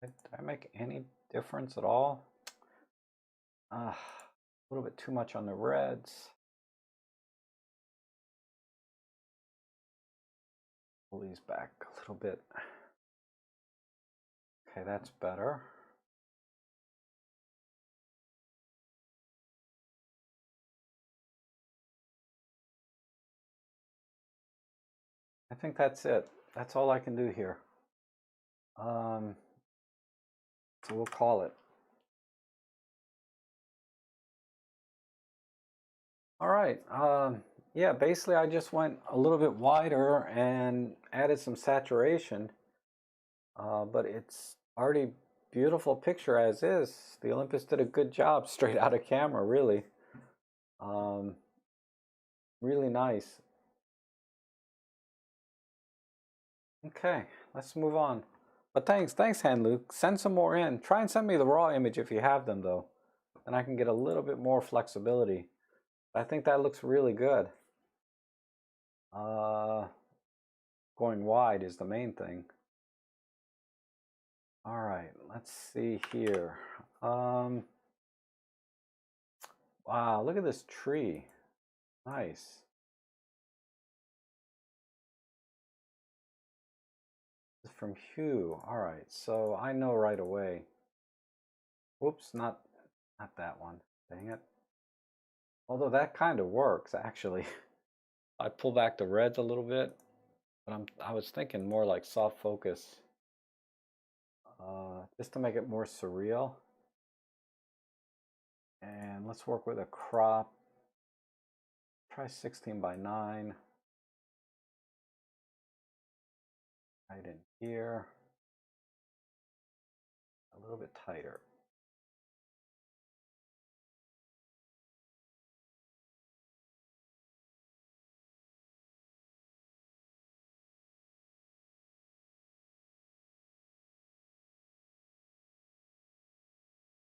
Did I make any difference at all? A little bit too much on the reds. Pull these back a little bit. Okay, that's better. I think that's it. That's all I can do here. So we'll call it. All right. Yeah, basically I just went a little bit wider and added some saturation. But it's already beautiful picture as is. The Olympus did a good job straight out of camera, really. Really nice. Okay, let's move on. But thanks, Hand Luke. Send some more in. Try and send me the raw image if you have them, though. Then I can get a little bit more flexibility. I think that looks really good. Going wide is the main thing. All right, let's see here. Wow, look at this tree. Nice. From Hue. All right, so I know right away. Whoops, not that one. Dang it. Although that kind of works actually. I pull back the reds a little bit, but I was thinking more like soft focus, just to make it more surreal. And let's work with a crop. Try 16:9. Right in here. A little bit tighter.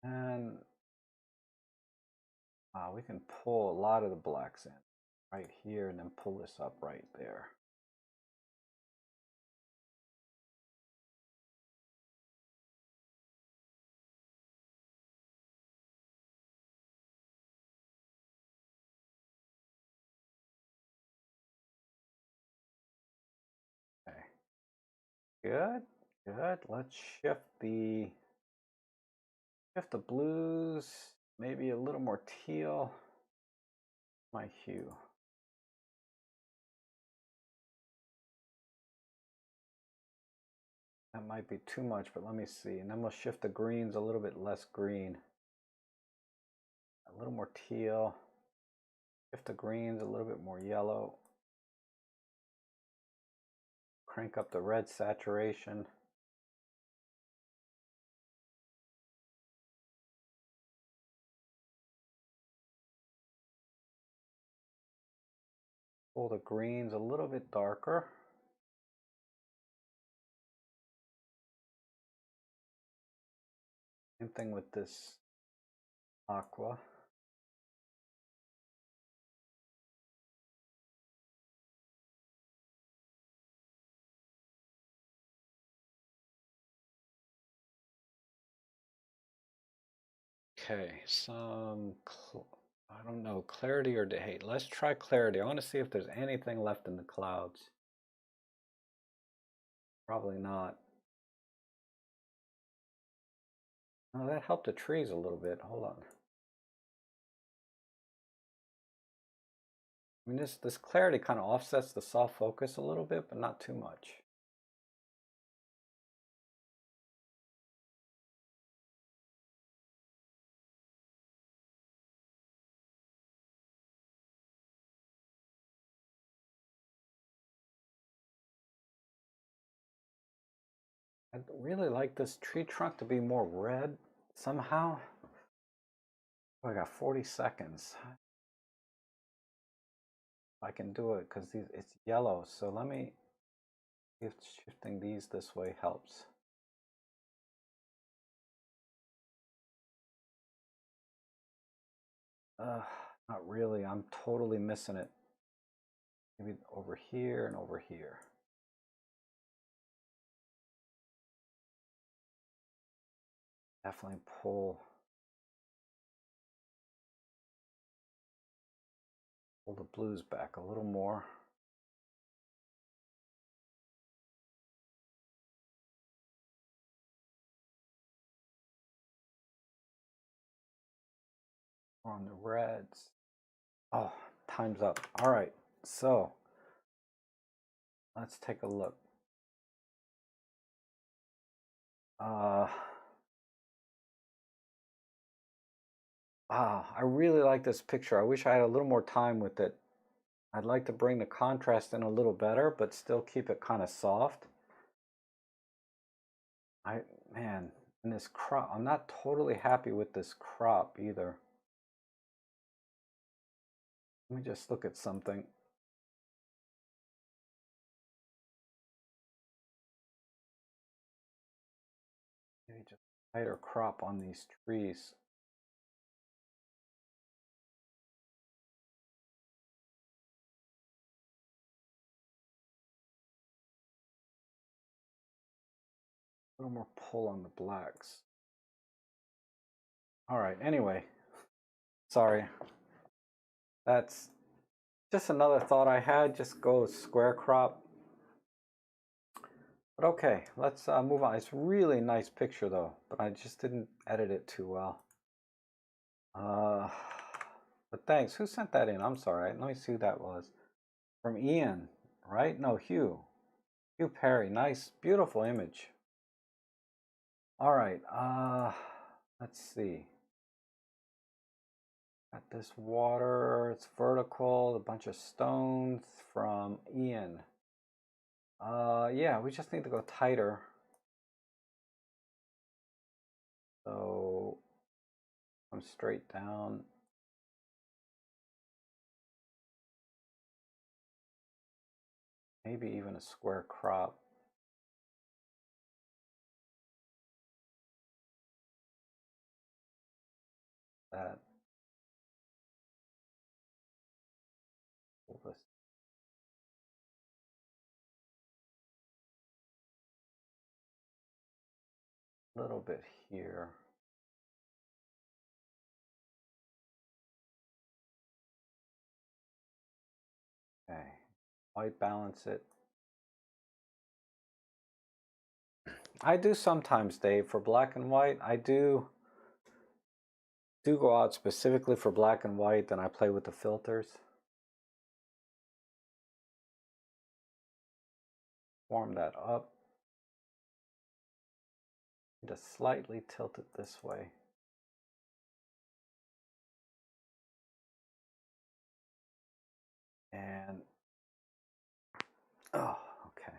And we can pull a lot of the blacks in right here and then pull this up right there. Okay. Good, good. Let's shift the blues, maybe a little more teal. My hue. That might be too much, but let me see. And then we'll shift the greens a little bit less green. A little more teal. Shift the greens a little bit more yellow. Crank up the red saturation. Pull the greens a little bit darker. Same thing with this aqua. Okay, I don't know, clarity or hey, let's try clarity. I want to see if there's anything left in the clouds. Probably not. Oh, that helped the trees a little bit. Hold on. I mean, this clarity kind of offsets the soft focus a little bit, but not too much. I'd really like this tree trunk to be more red somehow. Oh, I got 40 seconds. I can do it because it's yellow. So let me see if shifting these this way helps. Not really. I'm totally missing it. Maybe over here and over here. Definitely pull the blues back a little more. On the reds. Oh, time's up. All right, so let's take a look. I really like this picture. I wish I had a little more time with it. I'd like to bring the contrast in a little better, but still keep it kind of soft. Man, and this crop, I'm not totally happy with this crop either. Let me just look at something. Maybe just tighter crop on these trees. A little more pull on the blacks. All right, anyway, sorry. That's just another thought I had. Just go square crop. But okay, let's move on. It's a really nice picture though, but I just didn't edit it too well. But thanks. Who sent that in? I'm sorry. Let me see who that was. From Ian, right? No, Hugh. Hugh Perry. Nice, beautiful image. All right. Let's see. Got this water. It's vertical. A bunch of stones from Ian. Yeah, we just need to go tighter. So come straight down. Maybe even a square crop. That. Pull this. A little bit here. Okay. White balance it. I do sometimes, Dave, for black and white. I do go out specifically for black and white, then I play with the filters. Warm that up. Just slightly tilt it this way. And, oh, okay.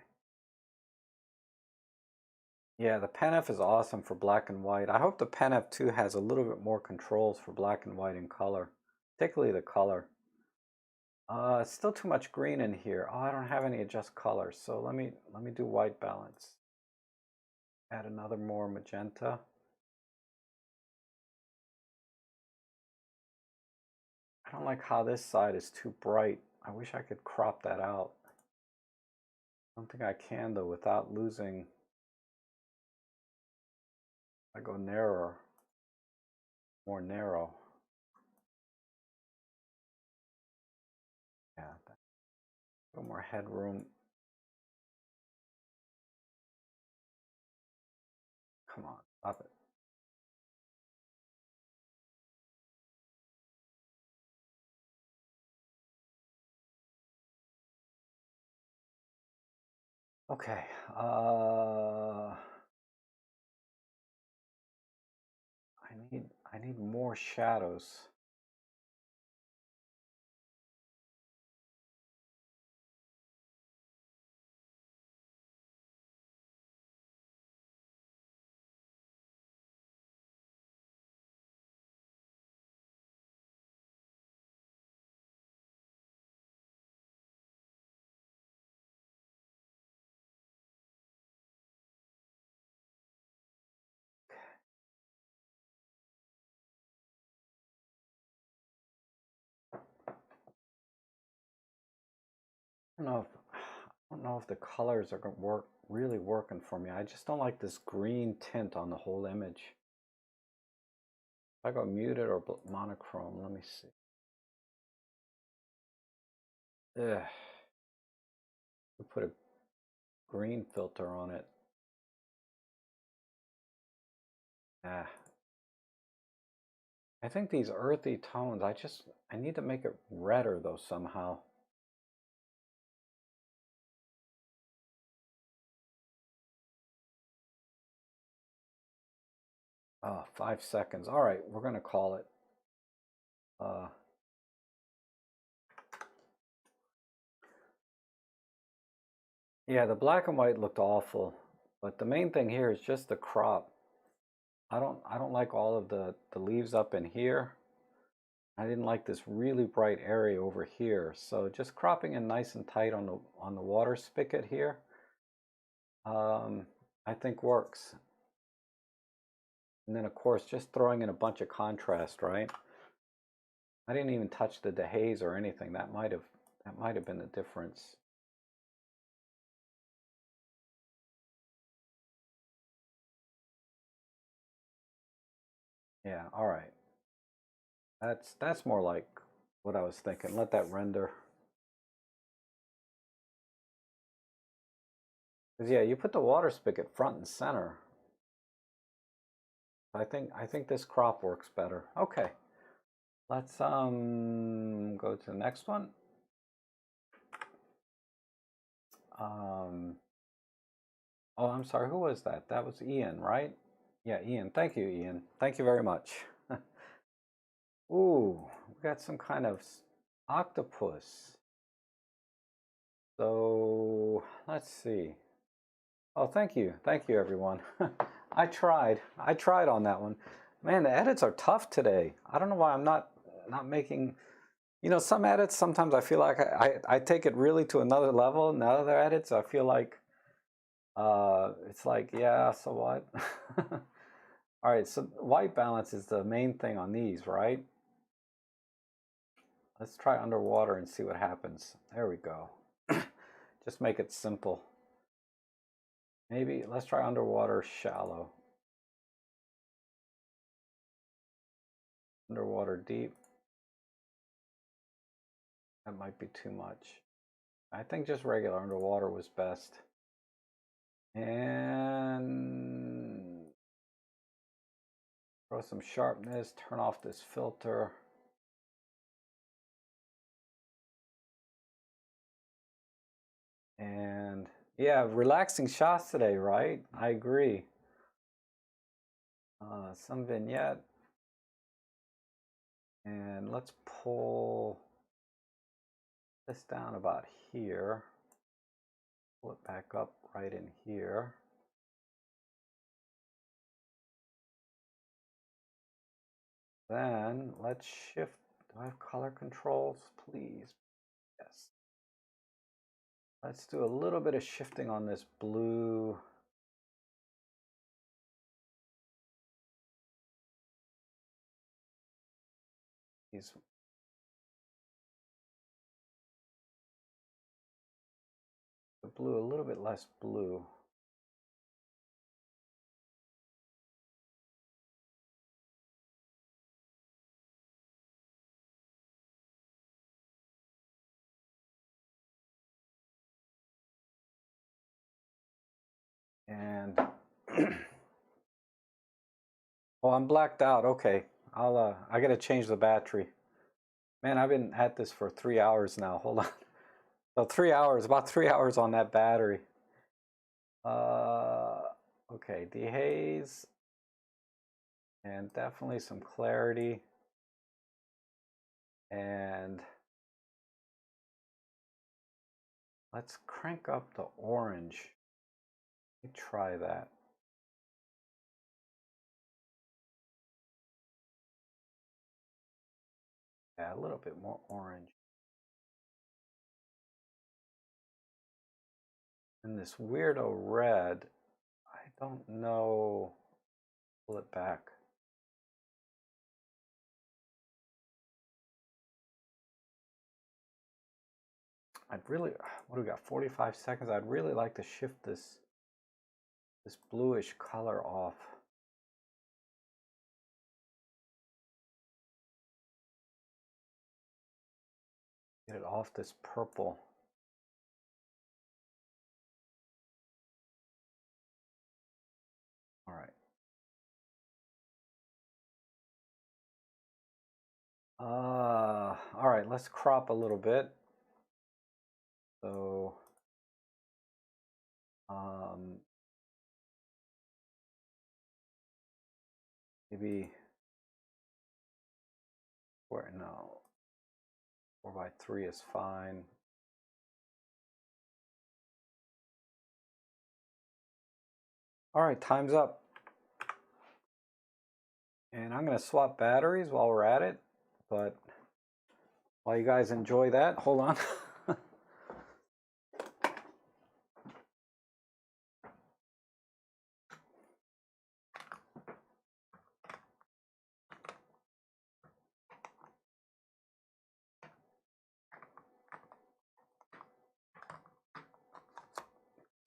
Yeah, the PenF is awesome for black and white. I hope the PenF 2 has a little bit more controls for black and white in color, particularly the color. It's still too much green in here. Oh, I don't have any adjust colors, so let me do white balance. Add another more magenta. I don't like how this side is too bright. I wish I could crop that out. I don't think I can though without losing. I go narrower, more narrow. Yeah, a little more headroom. Come on, stop it. Okay. I need more shadows. I don't know if the colors are going to really working for me. I just don't like this green tint on the whole image. I go muted or monochrome, let me see. Ugh. We put a green filter on it. Ah. I think these earthy tones, I need to make it redder though somehow. Oh, 5 seconds. All right, we're gonna call it. Yeah, the black and white looked awful, but the main thing here is just the crop. I don't like all of the leaves up in here. I didn't like this really bright area over here. So just cropping in nice and tight on the water spigot here, I think works. And then of course just throwing in a bunch of contrast, right? I didn't even touch the dehaze or anything. That might have been the difference. Yeah, all right. That's more like what I was thinking. Let that render. Because yeah, you put the water spigot front and center. I think this crop works better. Okay. Let's go to the next one. Oh, I'm sorry, who was that? That was Ian, right? Yeah, Ian. Thank you, Ian. Thank you very much. Ooh, we got some kind of octopus. So let's see. Oh, thank you. Thank you, everyone. I tried on that one. Man, the edits are tough today. I don't know why I'm not making, some edits, sometimes I feel like I take it really to another level. And other edits, I feel like it's like, yeah, so what? All right, so white balance is the main thing on these, right? Let's try underwater and see what happens. There we go. Just make it simple. Maybe let's try underwater shallow. Underwater deep. That might be too much. I think just regular underwater was best. And throw some sharpness, turn off this filter. And yeah, relaxing shots today, right? I agree. Some vignette. And let's pull this down about here. Pull it back up right in here. Then let's shift. Do I have color controls? Please. Yes. Let's do a little bit of shifting on this blue. These the blue, a little bit less blue. And oh, I'm blacked out. Okay. I gotta change the battery. Man, I've been at this for 3 hours now. Hold on. So 3 hours, about 3 hours on that battery. Okay, dehaze. And definitely some clarity. And let's crank up the orange. Let me try that. Yeah, a little bit more orange. And this weirdo red, I don't know. Pull it back. I'd really, what do we got, 45 seconds? I'd really like to shift this bluish color off. Get it off this purple. All right. All right, let's crop a little bit. So, maybe, no, 4:3 is fine. All right, time's up. And I'm going to swap batteries while we're at it, but while you guys enjoy that, hold on.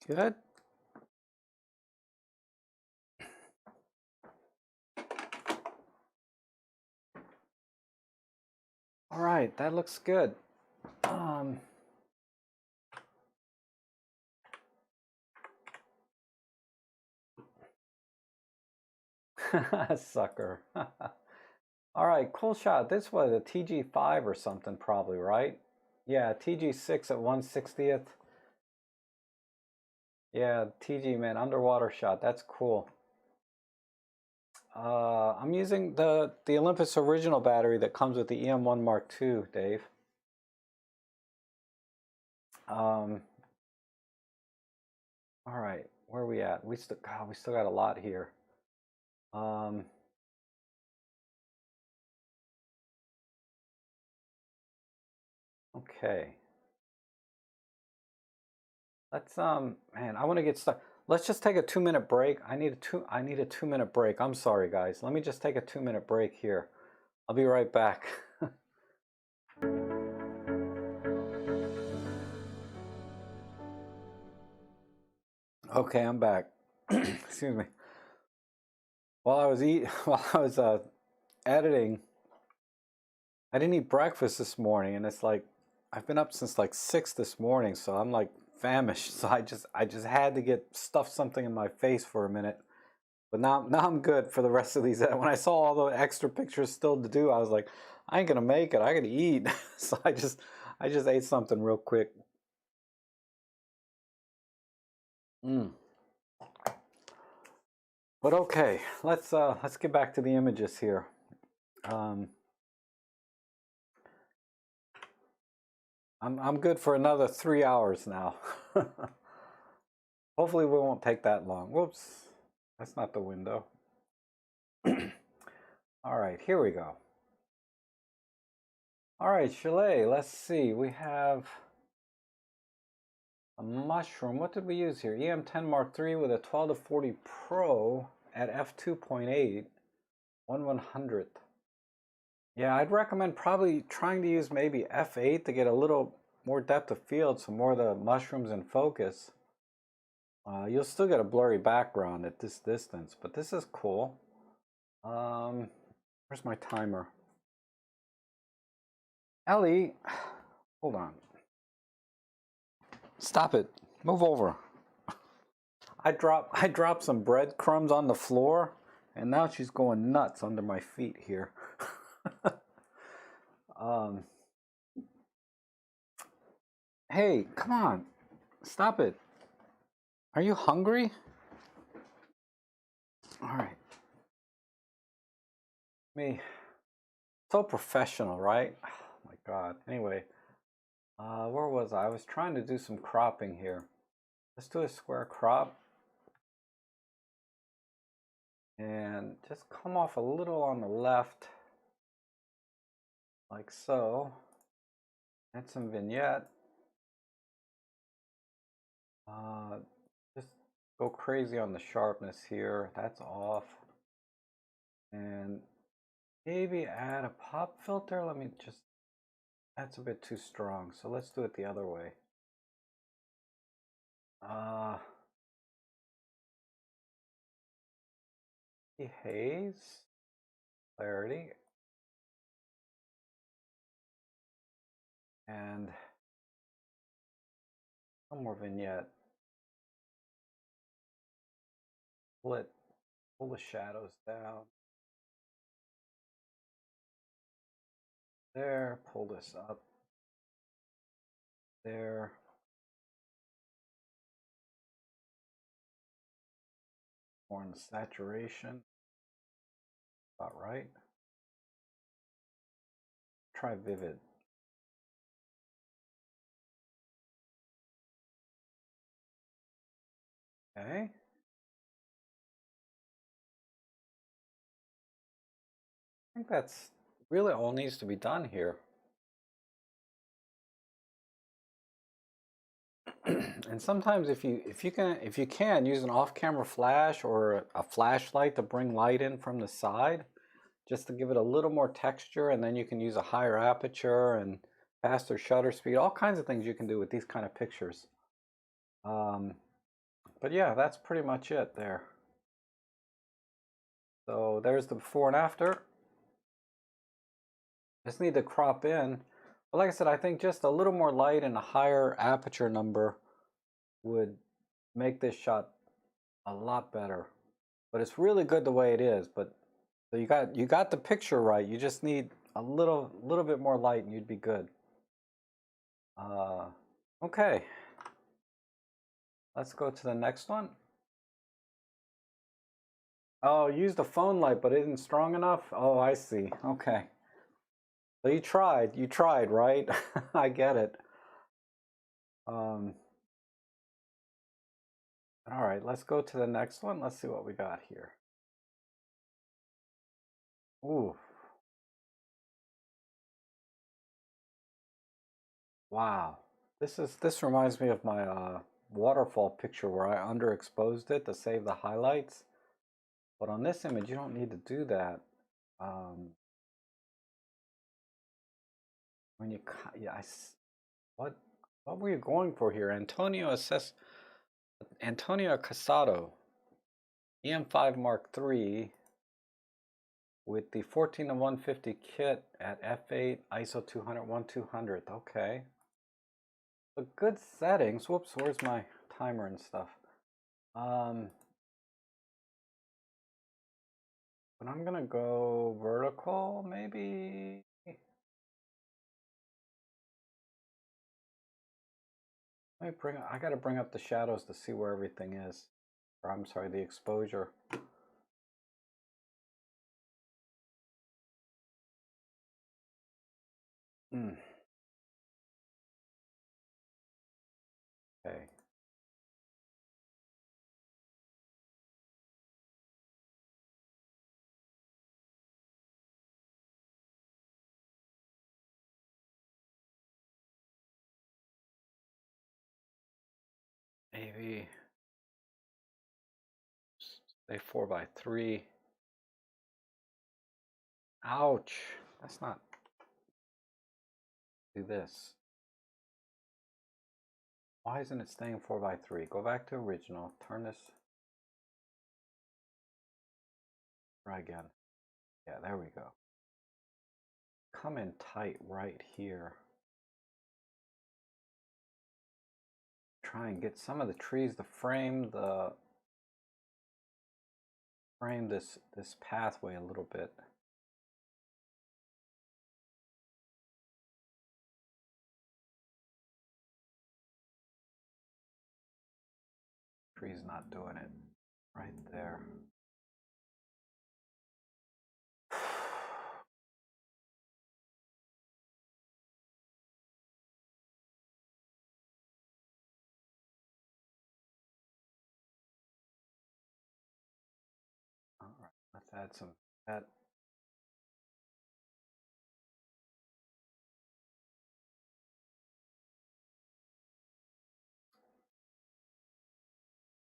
Good. All right, that looks good. Sucker. All right, cool shot. This was a TG5 or something probably, right? Yeah, TG6 at 1/60th. Yeah, TG, man, underwater shot. That's cool. I'm using the Olympus original battery that comes with the EM1 Mark II, Dave. All right, where are we at? We still got a lot here. Okay. Let's man, I want to get stuck. Let's just take a 2-minute break. I need a 2-minute break. I'm sorry, guys. Let me just take a 2-minute break here. I'll be right back. Okay, I'm back. Excuse me. While I was editing, I didn't eat breakfast this morning, and it's like I've been up since like 6 this morning, so I'm like famished. So I just had to stuff something in my face for a minute. But now I'm good for the rest of these. When I saw all the extra pictures still to do, I was like, I ain't gonna make it. I gotta eat. So I just ate something real quick. But okay, let's get back to the images here. I'm good for another 3 hours now. Hopefully we won't take that long. Whoops, that's not the window. All right, here we go. All right, Chalet, let's see. We have a mushroom. What did we use here? EM10 Mark III with a 12-40 Pro at f2.8, 1/100th. Yeah, I'd recommend probably trying to use maybe f8 to get a little more depth of field, so more of the mushrooms in focus. You'll still get a blurry background at this distance, but this is cool. Where's my timer? Ellie, hold on. Stop it. Move over. I dropped some breadcrumbs on the floor, and now she's going nuts under my feet here. Hey, come on. Stop it. Are you hungry? All right. Me. So professional, right? Oh my God. Anyway, where was I? I was trying to do some cropping here. Let's do a square crop. And just come off a little on the left, like so. Add some vignette. Just go crazy on the sharpness here. That's off. And maybe add a pop filter. Let me just, that's a bit too strong. So let's do it the other way. Haze, clarity, And one more vignette. Pull the shadows down. There, pull this up. There. More in the saturation. About right. Try vivid. Okay. I think that's really all needs to be done here. And sometimes if you can use an off-camera flash or a flashlight to bring light in from the side, just to give it a little more texture, and then you can use a higher aperture and faster shutter speed, all kinds of things you can do with these kind of pictures. But yeah, that's pretty much it there. So there's the before and after. Just need to crop in. But like I said, I think just a little more light and a higher aperture number would make this shot a lot better. But it's really good the way it is. But so you got the picture right. You just need a little bit more light and you'd be good. Okay. Let's go to the next one. Oh, use the phone light, but it isn't strong enough? Oh, I see. Okay. So you tried, right? I get it. All right, let's go to the next one. Let's see what we got here. Ooh. Wow. This reminds me of my waterfall picture where I underexposed it to save the highlights. But on this image, you don't need to do that. When you yeah, what were you going for here? Antonio Casado, EM5 Mark III with the 14-to-150 kit at f8 ISO 200 1/200. Okay. So good settings. Whoops, where's my timer and stuff? But I'm gonna go vertical, maybe. I gotta bring up the shadows to see where everything is. Or I'm sorry, the exposure. Okay. Maybe say 4:3. Ouch. That's not. Do this. Why isn't it staying 4:3? Go back to original. Turn this. Try again. Yeah, there we go. Come in tight right here. Try and get some of the trees to frame this pathway a little bit. Tree's not doing it. Right there. All right, let's add some that.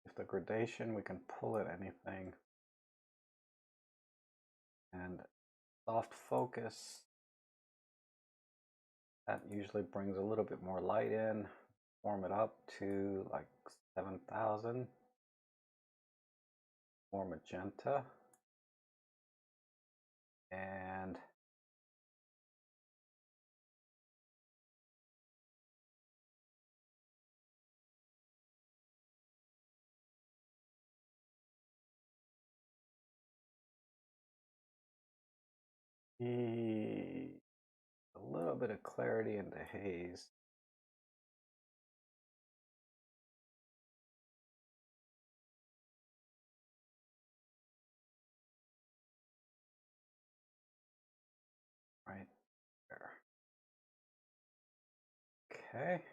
If the gradation, we can pull it anything. And soft focus. That usually brings a little bit more light in. Warm it up to like 7,000. More magenta. And A little bit of clarity in the haze. Right there. Okay.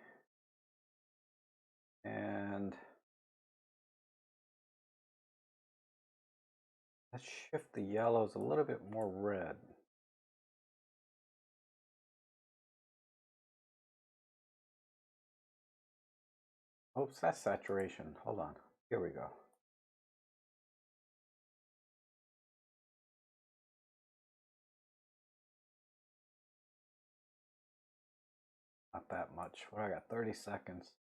And let's shift the yellows a little bit more red. Oops, that's saturation. Hold on. Here we go. Not that much. What I got? 30 seconds.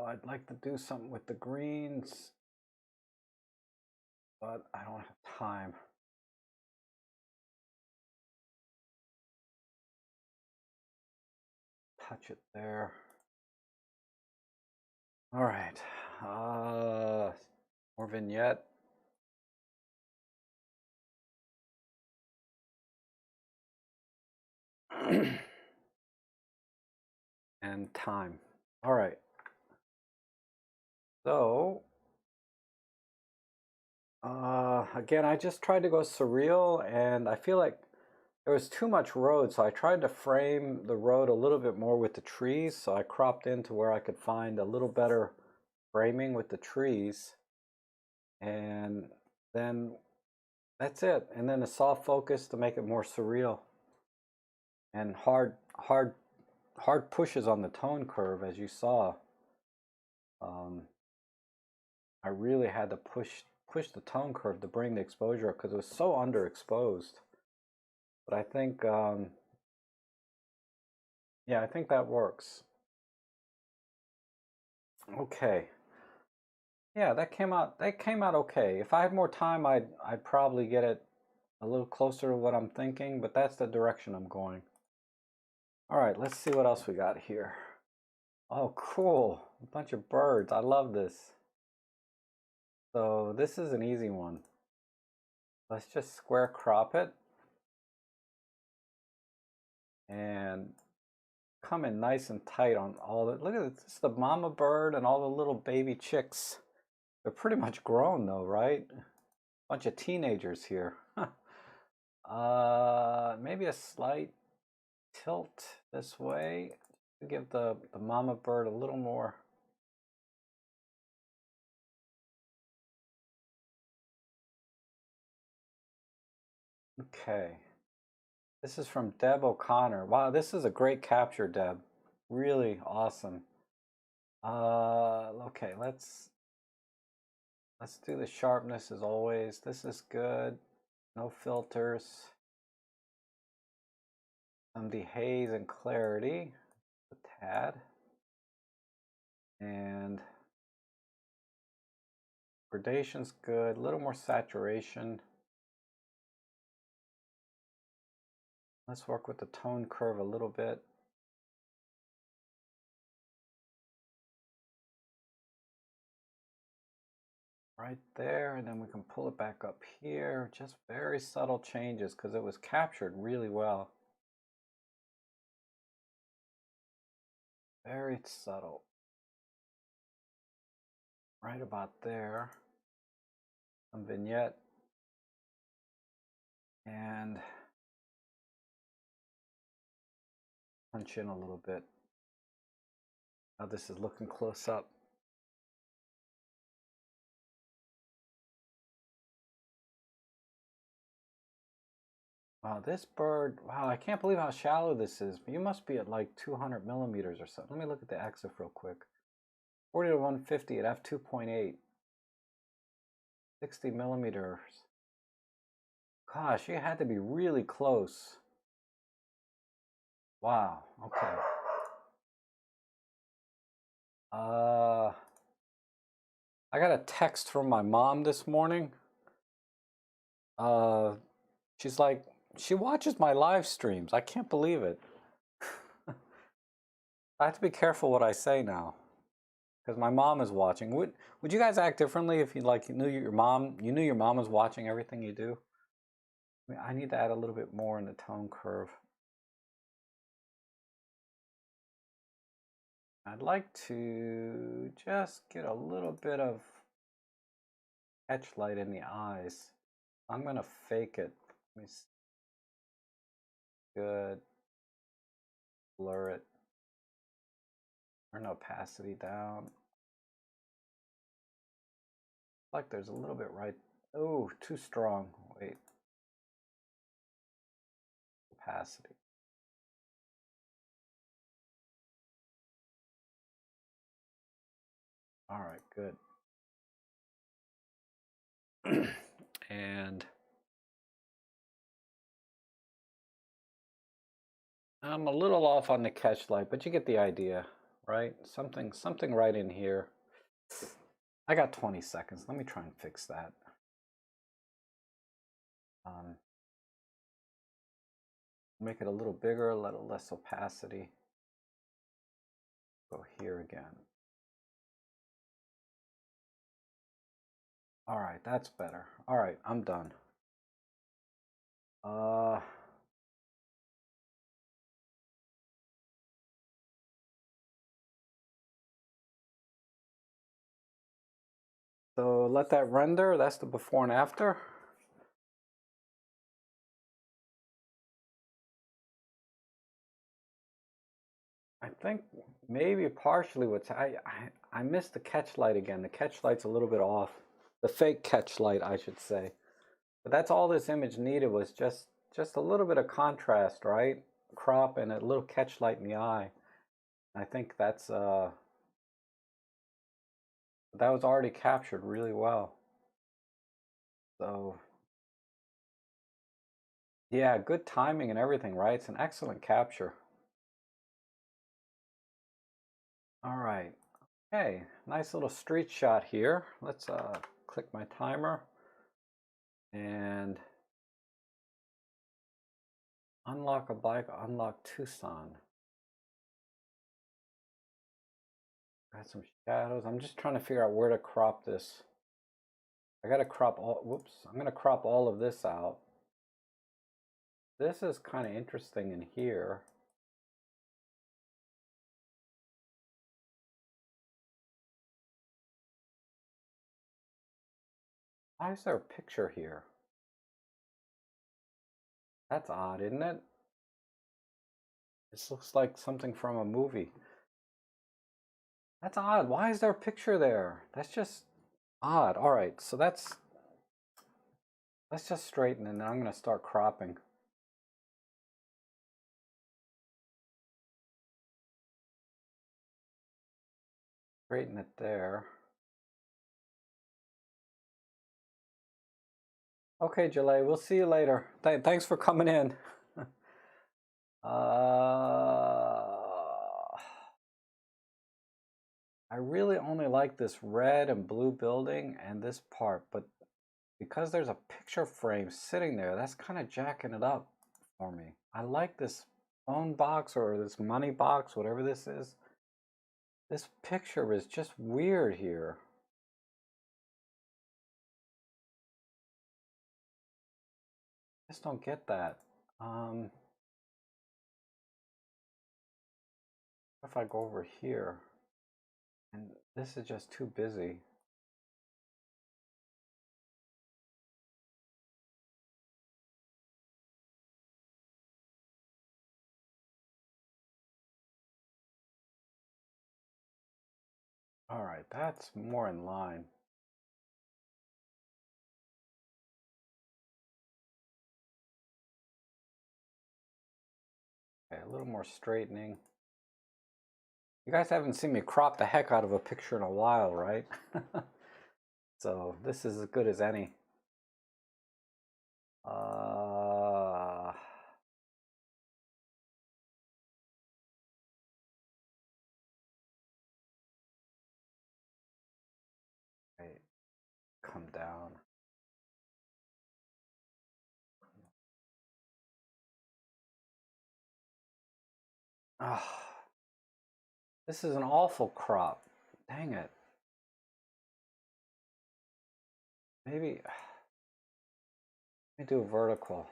I'd like to do something with the greens, but I don't have time. Touch it there. All right. More vignette. And time. All right. So, again, I just tried to go surreal, and I feel like there was too much road, so I tried to frame the road a little bit more with the trees. So I cropped into where I could find a little better framing with the trees, and then that's it. And then a soft focus to make it more surreal, and hard pushes on the tone curve, as you saw. I really had to push the tone curve to bring the exposure up because it was so underexposed. But I think, yeah, I think that works. Okay. Yeah, that came out okay. If I had more time, I'd probably get it a little closer to what I'm thinking, but that's the direction I'm going. All right, let's see what else we got here. Oh, cool. A bunch of birds. I love this. So this is an easy one. Let's just square crop it and come in nice and tight on all the, look at this, the mama bird and all the little baby chicks. They're pretty much grown though, right? Bunch of teenagers here. Maybe a slight tilt this way to give the mama bird a little more. Okay. This is from Deb O'Connor. Wow, this is a great capture, Deb. Really awesome. Okay, let's do the sharpness as always. This is good. No filters. Some dehaze and clarity, a tad. And gradation's good. A little more saturation. Let's work with the tone curve a little bit. Right there, and then we can pull it back up here. Just very subtle changes because it was captured really well. Very subtle. Right about there. Some vignette. And punch in a little bit. Now this is looking close up. Wow, this bird, wow, I can't believe how shallow this is. You must be at like 200 millimeters or something. Let me look at the EXIF real quick. 40 to 150 at f2.8. 60 millimeters. Gosh, you had to be really close. Wow, okay. I got a text from my mom this morning. She's like, she watches my live streams. I can't believe it. I have to be careful what I say now because my mom is watching. Would you guys act differently if you knew your mom was watching everything you do? I mean, I need to add a little bit more in the tone curve. I'd like to just get a little bit of catch light in the eyes. I'm gonna fake it. Let me see. Good. Blur it. Turn opacity down. Like there's a little bit right. Oh, too strong. Wait. Opacity. All right, good. And I'm a little off on the catch light, but you get the idea, right? Something right in here. I got 20 seconds. Let me try and fix that. Make it a little bigger, a little less opacity. Go here again. All right, that's better. All right, I'm done. So let that render. That's the before and after. I think maybe partially what's I missed the catch light again. The catch light's a little bit off. The fake catch light, I should say. But that's all this image needed was just a little bit of contrast, right? Crop and a little catch light in the eye. I think that's that was already captured really well. So yeah, good timing and everything, right? It's an excellent capture. All right. Okay, nice little street shot here. Let's click my timer and unlock a bike, unlock Tucson. Got some shadows. I'm just trying to figure out where to crop this. I gotta crop all, whoops, I'm gonna crop all of this out. This is kind of interesting in here. Why is there a picture here? That's odd, isn't it? This looks like something from a movie. That's odd. Why is there a picture there? That's just odd. All right, so let's just straighten and then I'm going to start cropping. Straighten it there. Okay, Jalay, we'll see you later. Thanks for coming in. I really only like this red and blue building and this part, but because there's a picture frame sitting there, that's kind of jacking it up for me. I like this phone box or this money box, whatever this is. This picture is just weird here. I just don't get that. If I go over here, and this is just too busy. All right, that's more in line. Okay, a little more straightening. You guys haven't seen me crop the heck out of a picture in a while, right? So this is as good as any. Okay, come down. Ah, this is an awful crop. Dang it. Maybe let me do vertical.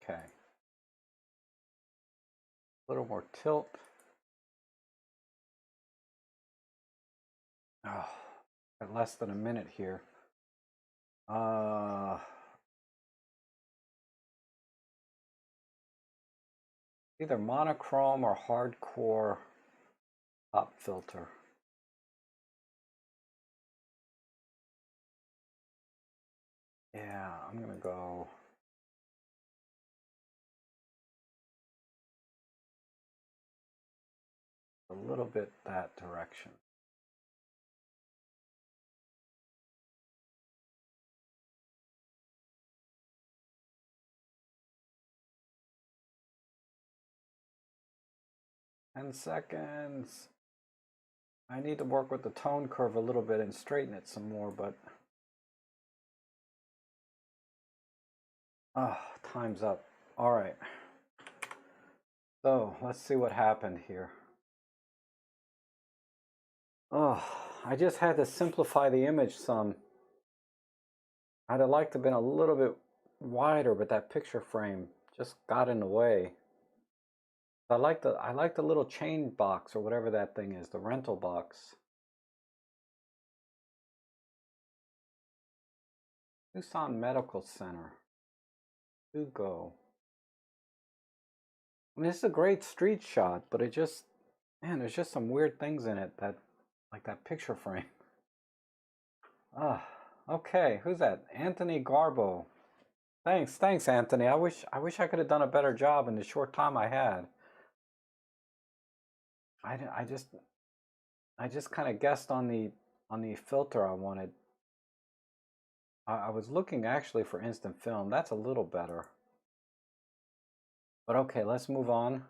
Okay. A little more tilt. Oh, got less than a minute here. Either monochrome or hardcore pop filter. Yeah, I'm gonna go a little bit that direction. Ten seconds. I need to work with the tone curve a little bit and straighten it some more, but time's up. All right. So let's see what happened here. Oh, I just had to simplify the image some. I'd have liked to have been a little bit wider, but that picture frame just got in the way. I like the little chain box or whatever that thing is, the rental box. Tucson Medical Center. Hugo. I mean, this is a great street shot, but it just, man, there's just some weird things in it that, like that picture frame. Okay, who's that? Anthony Garbo. Thanks, Anthony. I wish I could have done a better job in the short time I had. I just kind of guessed on the filter I wanted. I was looking actually for instant film. That's a little better. But okay, let's move on.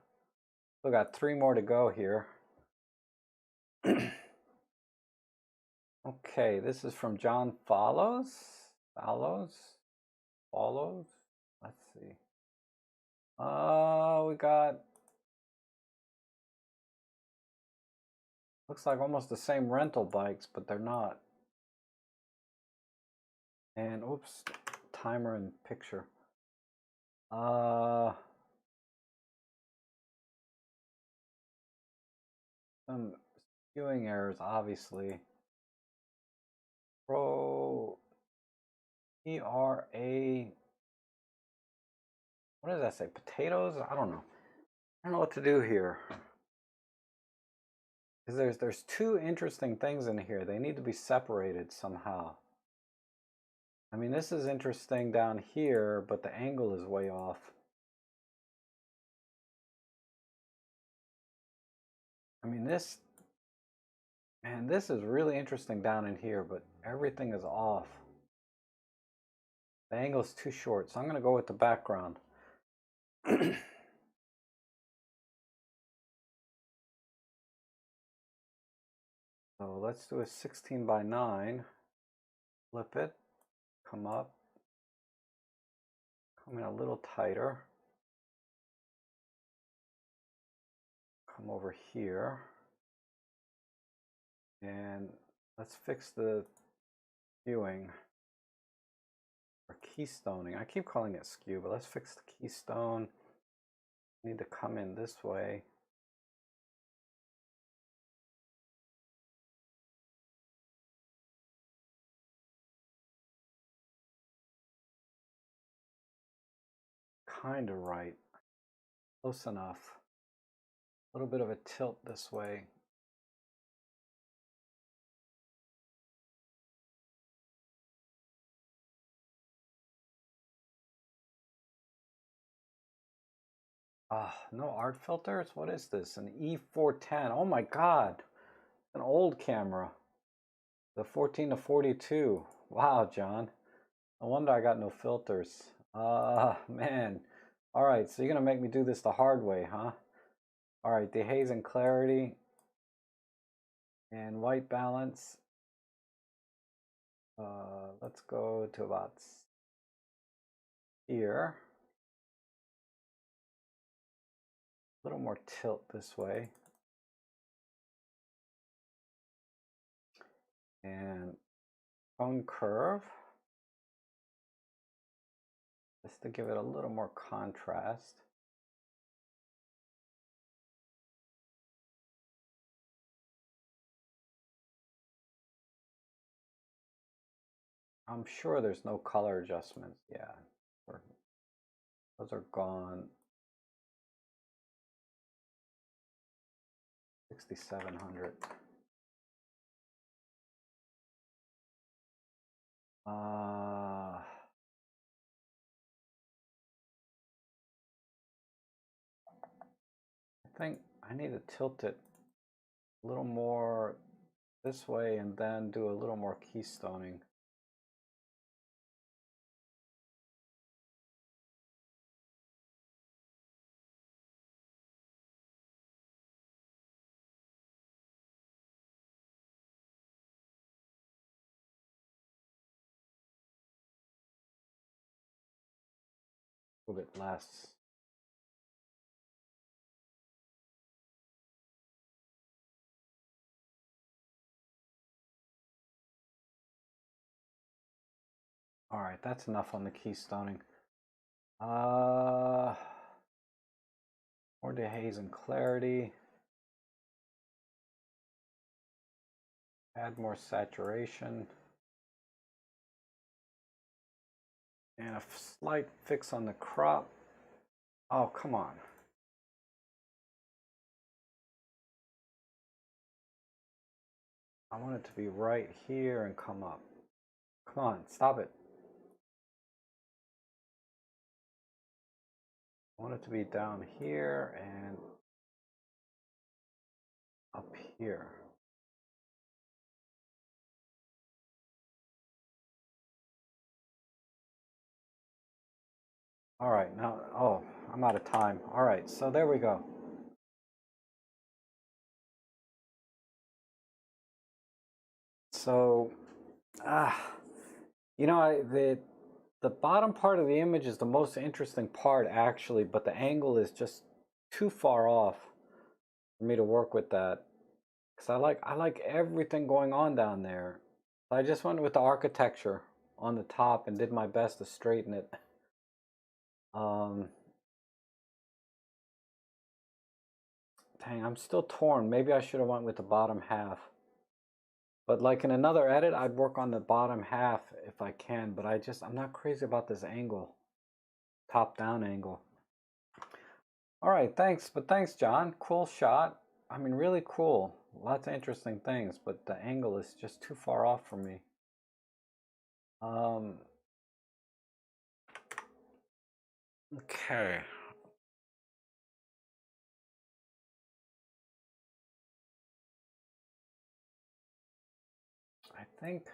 Still got 3 more to go here. Okay, this is from John Follows. Let's see. We got, looks like almost the same rental bikes, but they're not. And oops, timer and picture. Some skewing errors, obviously. ERA. What does that say? Potatoes? I don't know. I don't know what to do here. Because there's 2 interesting things in here. They need to be separated somehow. I mean, this is interesting down here, but the angle is way off. I mean, this is really interesting down in here, but everything is off. The angle is too short, so I'm going to go with the background. So let's do a 16 by 9. Flip it, come up, come in a little tighter, come over here, and let's fix the skewing or keystoning. I keep calling it skew, but let's fix the keystone. I need to come in this way. Kind of right. Close enough. A little bit of a tilt this way. No art filters? What is this? An E410. Oh my God. An old camera. The 14 to 42. Wow, John. No wonder I got no filters. Man. All right, so you're going to make me do this the hard way, huh? All right, dehaze and clarity and white balance. Let's go to about here. A little more tilt this way. And cone curve. Just to give it a little more contrast. I'm sure there's no color adjustments. Yeah, those are gone. 6,700. I think I need to tilt it a little more this way and then do a little more keystoning. A little bit less. All right, that's enough on the keystoning. More dehaze and clarity. Add more saturation. And a slight fix on the crop. Oh, come on. I want it to be right here and come up. Come on, stop it. I want it to be down here and up here. All right, now, oh, I'm out of time. All right, so there we go. So, you know, the bottom part of the image is the most interesting part actually, but the angle is just too far off for me to work with that. Because I like everything going on down there. I just went with the architecture on the top and did my best to straighten it. Dang, I'm still torn. Maybe I should have went with the bottom half. But like in another edit, I'd work on the bottom half if I can, but I'm not crazy about this angle, top-down angle. All right, thanks. But thanks, John. Cool shot. I mean, really cool. Lots of interesting things, but the angle is just too far off for me. Okay. I think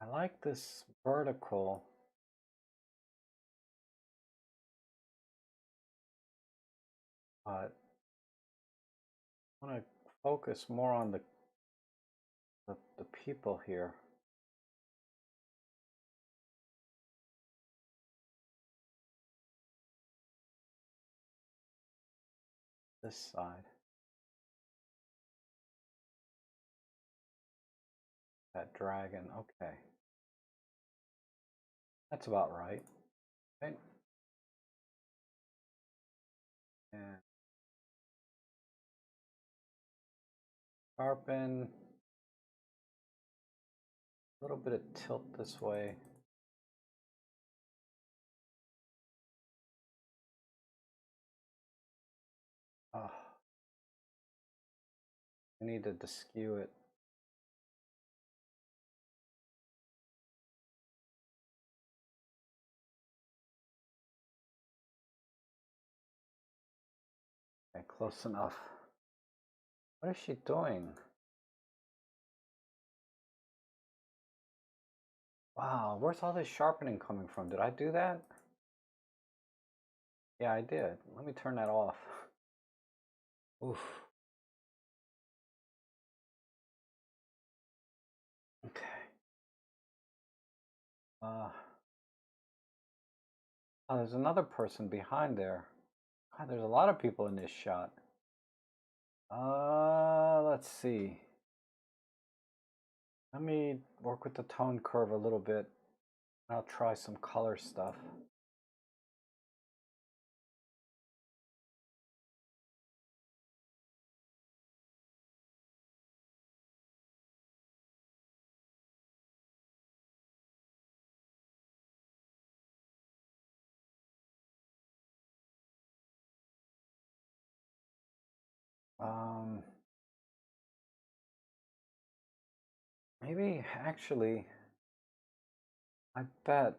I like this vertical. But I want to focus more on the people here. This side. That dragon. Okay. That's about right. Okay. And sharpen. A little bit of tilt this way. Oh, I need to skew it. Okay, close enough. What is she doing? Wow, where's all this sharpening coming from? Did I do that? Yeah, I did. Let me turn that off. Oof. Okay. Oh, there's another person behind there. God, there's a lot of people in this shot. Let's see. Let me work with the tone curve a little bit. I'll try some color stuff. Maybe actually, I bet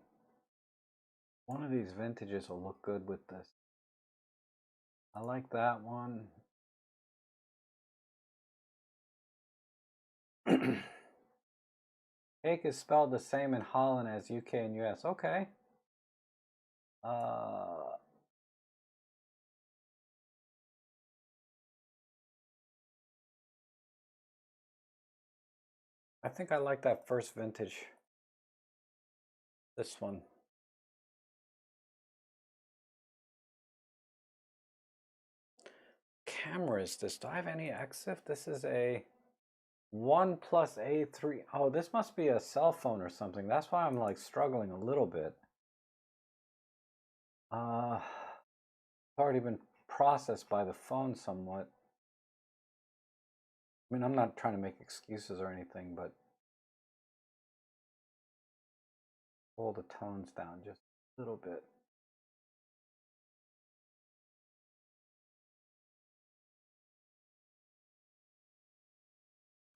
one of these vintages will look good with this. I like that one. Cake is spelled the same in Holland as UK and US. Okay. I think I like that first vintage. This one. Camera is this? Do I have any EXIF? This is a OnePlus A3. Oh, this must be a cell phone or something. That's why I'm like struggling a little bit. It's already been processed by the phone somewhat. I mean, I'm not trying to make excuses or anything, but pull the tones down just a little bit.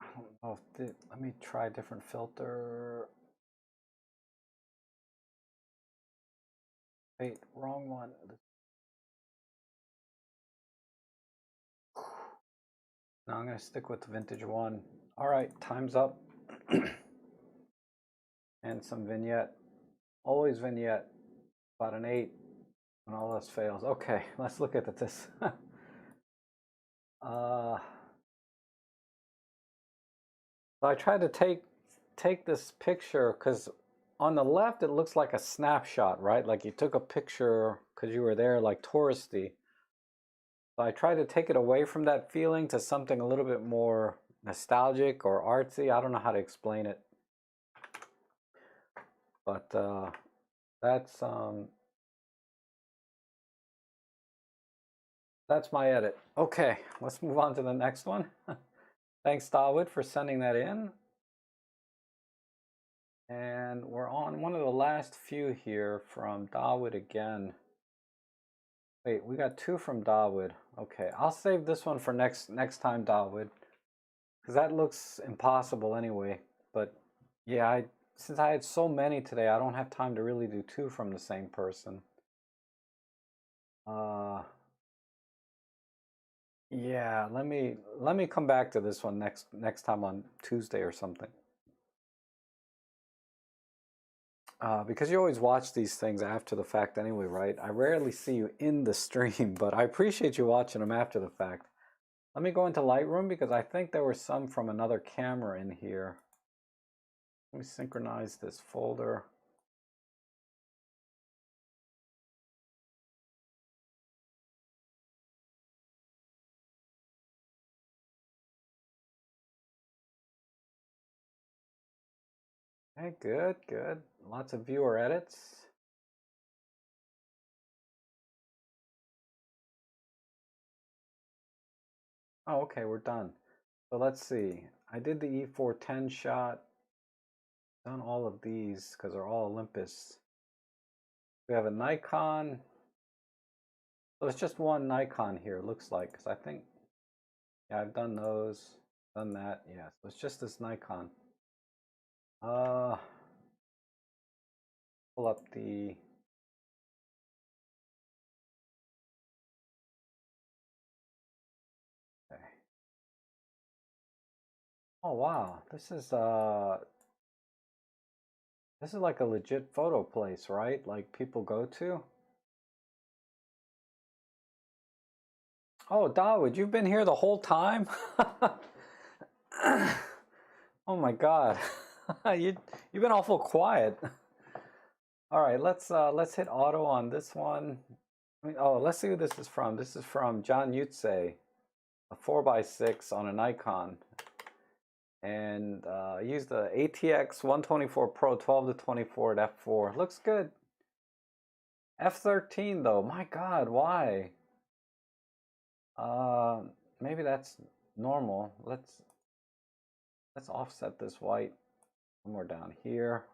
I don't know if let me try a different filter. Wait, wrong one. No, I'm going to stick with the vintage one. All right, time's up. And some vignette. Always vignette. About an 8 when all else fails. Okay, let's look at this. So I tried to take this picture because on the left it looks like a snapshot, right? Like you took a picture because you were there, like touristy. So I tried to take it away from that feeling to something a little bit more nostalgic or artsy. I don't know how to explain it, but that's my edit. Okay, let's move on to the next one. Thanks, Dawood, for sending that in. And we're on one of the last few here from Dawood again. Wait, we got 2 from Dawood. Okay, I'll save this one for next time, Dawood, because that looks impossible anyway. But yeah, since I had so many today, I don't have time to really do 2 from the same person. Yeah, let me come back to this one next time on Tuesday or something. Because you always watch these things after the fact anyway, right? I rarely see you in the stream, but I appreciate you watching them after the fact. Let me go into Lightroom because I think there were some from another camera in here. Let me synchronize this folder. Okay, good, good. Lots of viewer edits. Oh, okay, we're done. So let's see. I did the E410 shot. Done all of these because they're all Olympus. We have a Nikon. So it's just one Nikon here, looks like, because I think, yeah, I've done those, done that. Yeah, so it's just this Nikon. Pull up the okay. Oh wow, this is like a legit photo place, right? Like people go to. Oh, Dawood, you've been here the whole time? Oh my God. You've been awful quiet. All right, let's hit auto on this one. Let's see who this is from. This is from John Yutze, a 4x6 on a Nikon. And I used the ATX 124 Pro 12 to 24 at f4. Looks good. F13 though, my God, why? Maybe that's normal. Let's offset this white somewhere down here.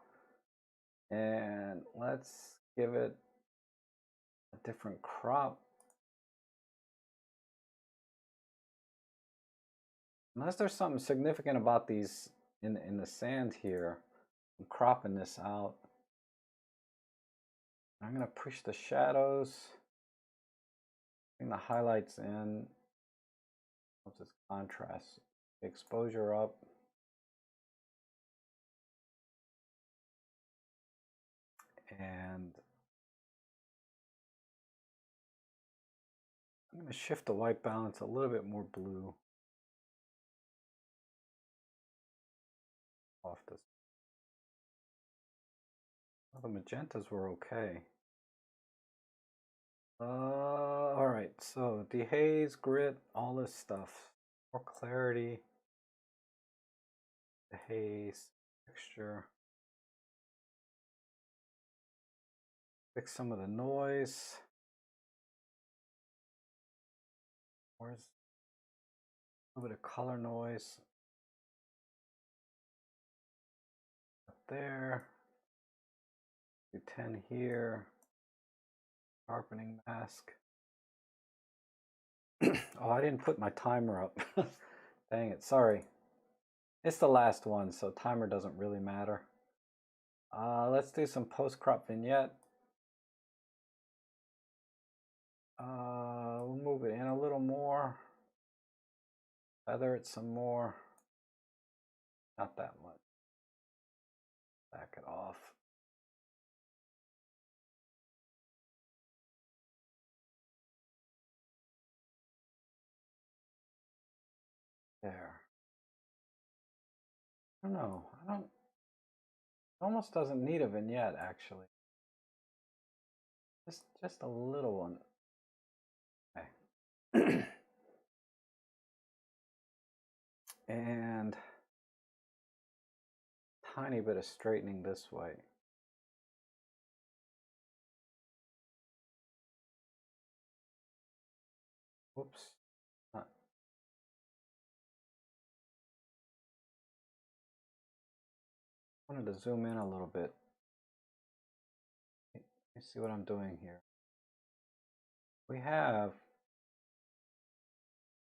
And let's give it a different crop. Unless there's something significant about these in the sand here. I'm cropping this out. I'm gonna push the shadows, bring the highlights in. What's this contrast? Exposure up. And I'm going to shift the white balance a little bit more blue off this. Well, the magentas were okay. All right, so dehaze, grit, all this stuff. More clarity, dehaze, texture. Fix some of the noise. Where's a little bit of color noise? Up there. Do 10 here. Sharpening mask. Oh, I didn't put my timer up. Dang it, sorry. It's the last one, so timer doesn't really matter. Let's do some post-crop vignette. We'll move it in a little more. Feather it some more. Not that much. Back it off. There. I don't know. It almost doesn't need a vignette actually. Just a little one. Okay. And tiny bit of straightening this way. Whoops. I wanted to zoom in a little bit. Let me see what I'm doing here. We have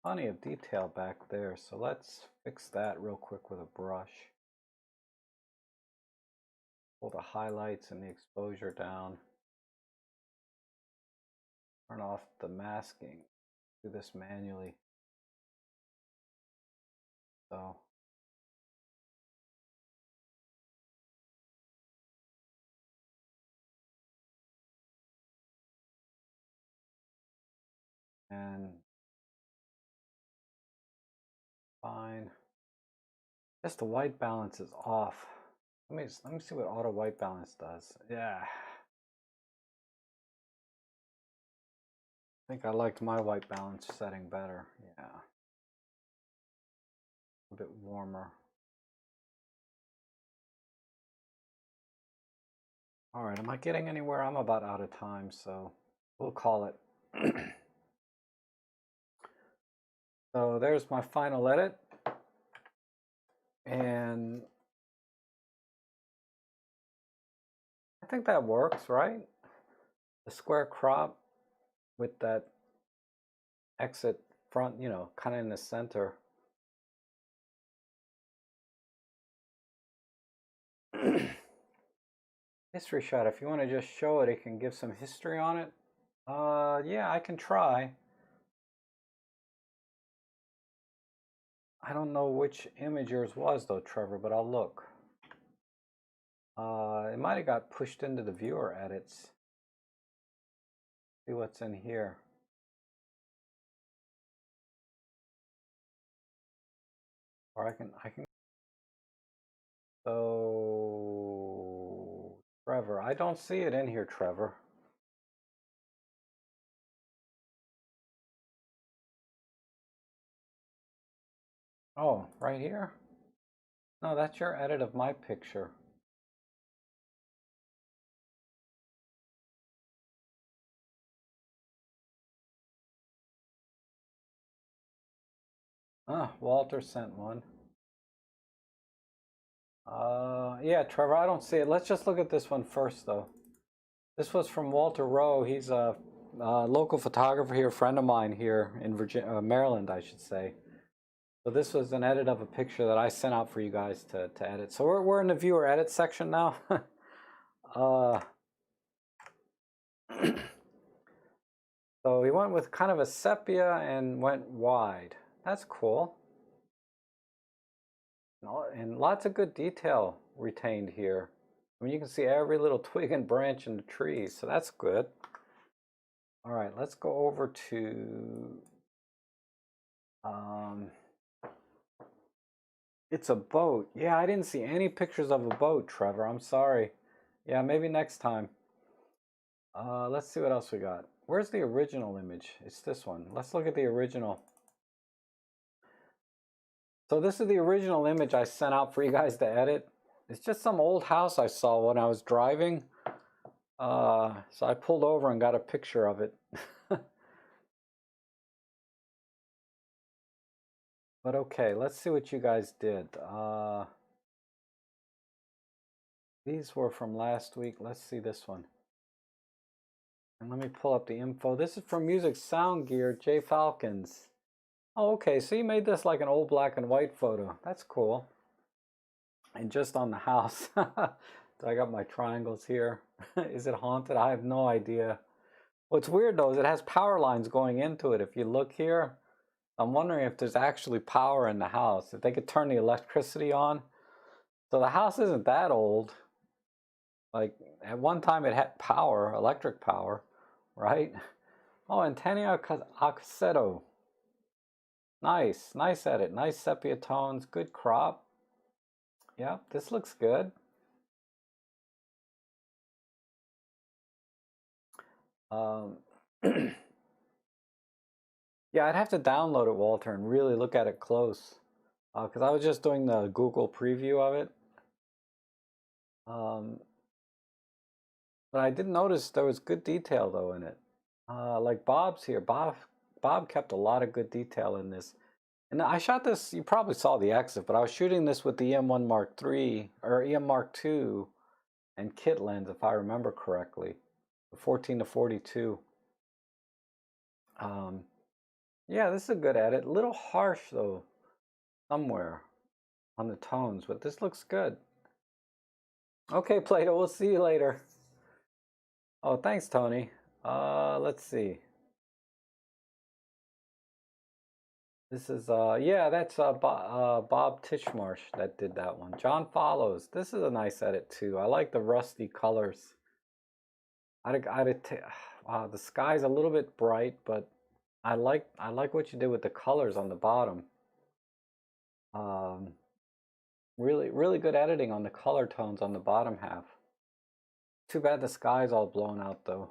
plenty of detail back there, so let's fix that real quick with a brush. Pull the highlights and the exposure down. Turn off the masking. Do this manually. So and fine. Just the white balance is off. Let me see what auto white balance does. Yeah. I think I liked my white balance setting better. Yeah. A bit warmer. All right, am I getting anywhere? I'm about out of time, so we'll call it. So there's my final edit. And I think that works, right? The square crop with that exit front, you know, kind of in the center. History shot, if you want to just show it, it can give some history on it. Yeah, I can try. I don't know which image yours was though, Trevor, but I'll look. It might have got pushed into the viewer edits. See what's in here. Or I can. So, Trevor, I don't see it in here, Trevor. Oh, right here? No, that's your edit of my picture. Walter sent one. Yeah, Trevor, I don't see it. Let's just look at this one first, though. This was from Walter Rowe. He's a local photographer here, a friend of mine here in Maryland, I should say. So this was an edit of a picture that I sent out for you guys to edit. So we're in the viewer edit section now. So he went with kind of a sepia and went wide. That's cool. And lots of good detail retained here. I mean, you can see every little twig and branch in the trees, so that's good. All right, let's go over to, it's a boat. Yeah, I didn't see any pictures of a boat, Trevor. I'm sorry. Yeah, maybe next time. Let's see what else we got. Where's the original image? It's this one. Let's look at the original. So this is the original image I sent out for you guys to edit. It's just some old house I saw when I was driving. So I pulled over and got a picture of it. But okay, let's see what you guys did. These were from last week. Let's see this one. And let me pull up the info. This is from Music Sound Gear, J Falcons. Oh, okay, so you made this like an old black and white photo. That's cool. And just on the house. I got my triangles here. Is it haunted? I have no idea. What's weird though is it has power lines going into it. If you look here, I'm wondering if there's actually power in the house, if they could turn the electricity on. So the house isn't that old. Like at one time it had power, electric power, right? Oh, Antonio Aceto. Nice, nice edit, nice sepia tones, good crop. Yeah, this looks good. Yeah, I'd have to download it, Walter, and really look at it close. Because I was just doing the Google preview of it. But I did notice there was good detail, though, in it. Like Bob's here. Bob kept a lot of good detail in this. And I shot this, you probably saw the exit, but I was shooting this with the EM1 Mark III, or EM Mark II, and kit lens, if I remember correctly. The 14 to 42. Yeah, this is a good edit. A little harsh, though, somewhere on the tones, but this looks good. Okay, Plato, we'll see you later. Oh, thanks, Tony. Let's see. This is, yeah, that's Bob Titchmarsh that did that one. John Follows. This is a nice edit, too. I like the rusty colors. Wow, the sky's a little bit bright, but I like what you did with the colors on the bottom. Really good editing on the color tones on the bottom half. Too bad the sky's all blown out, though.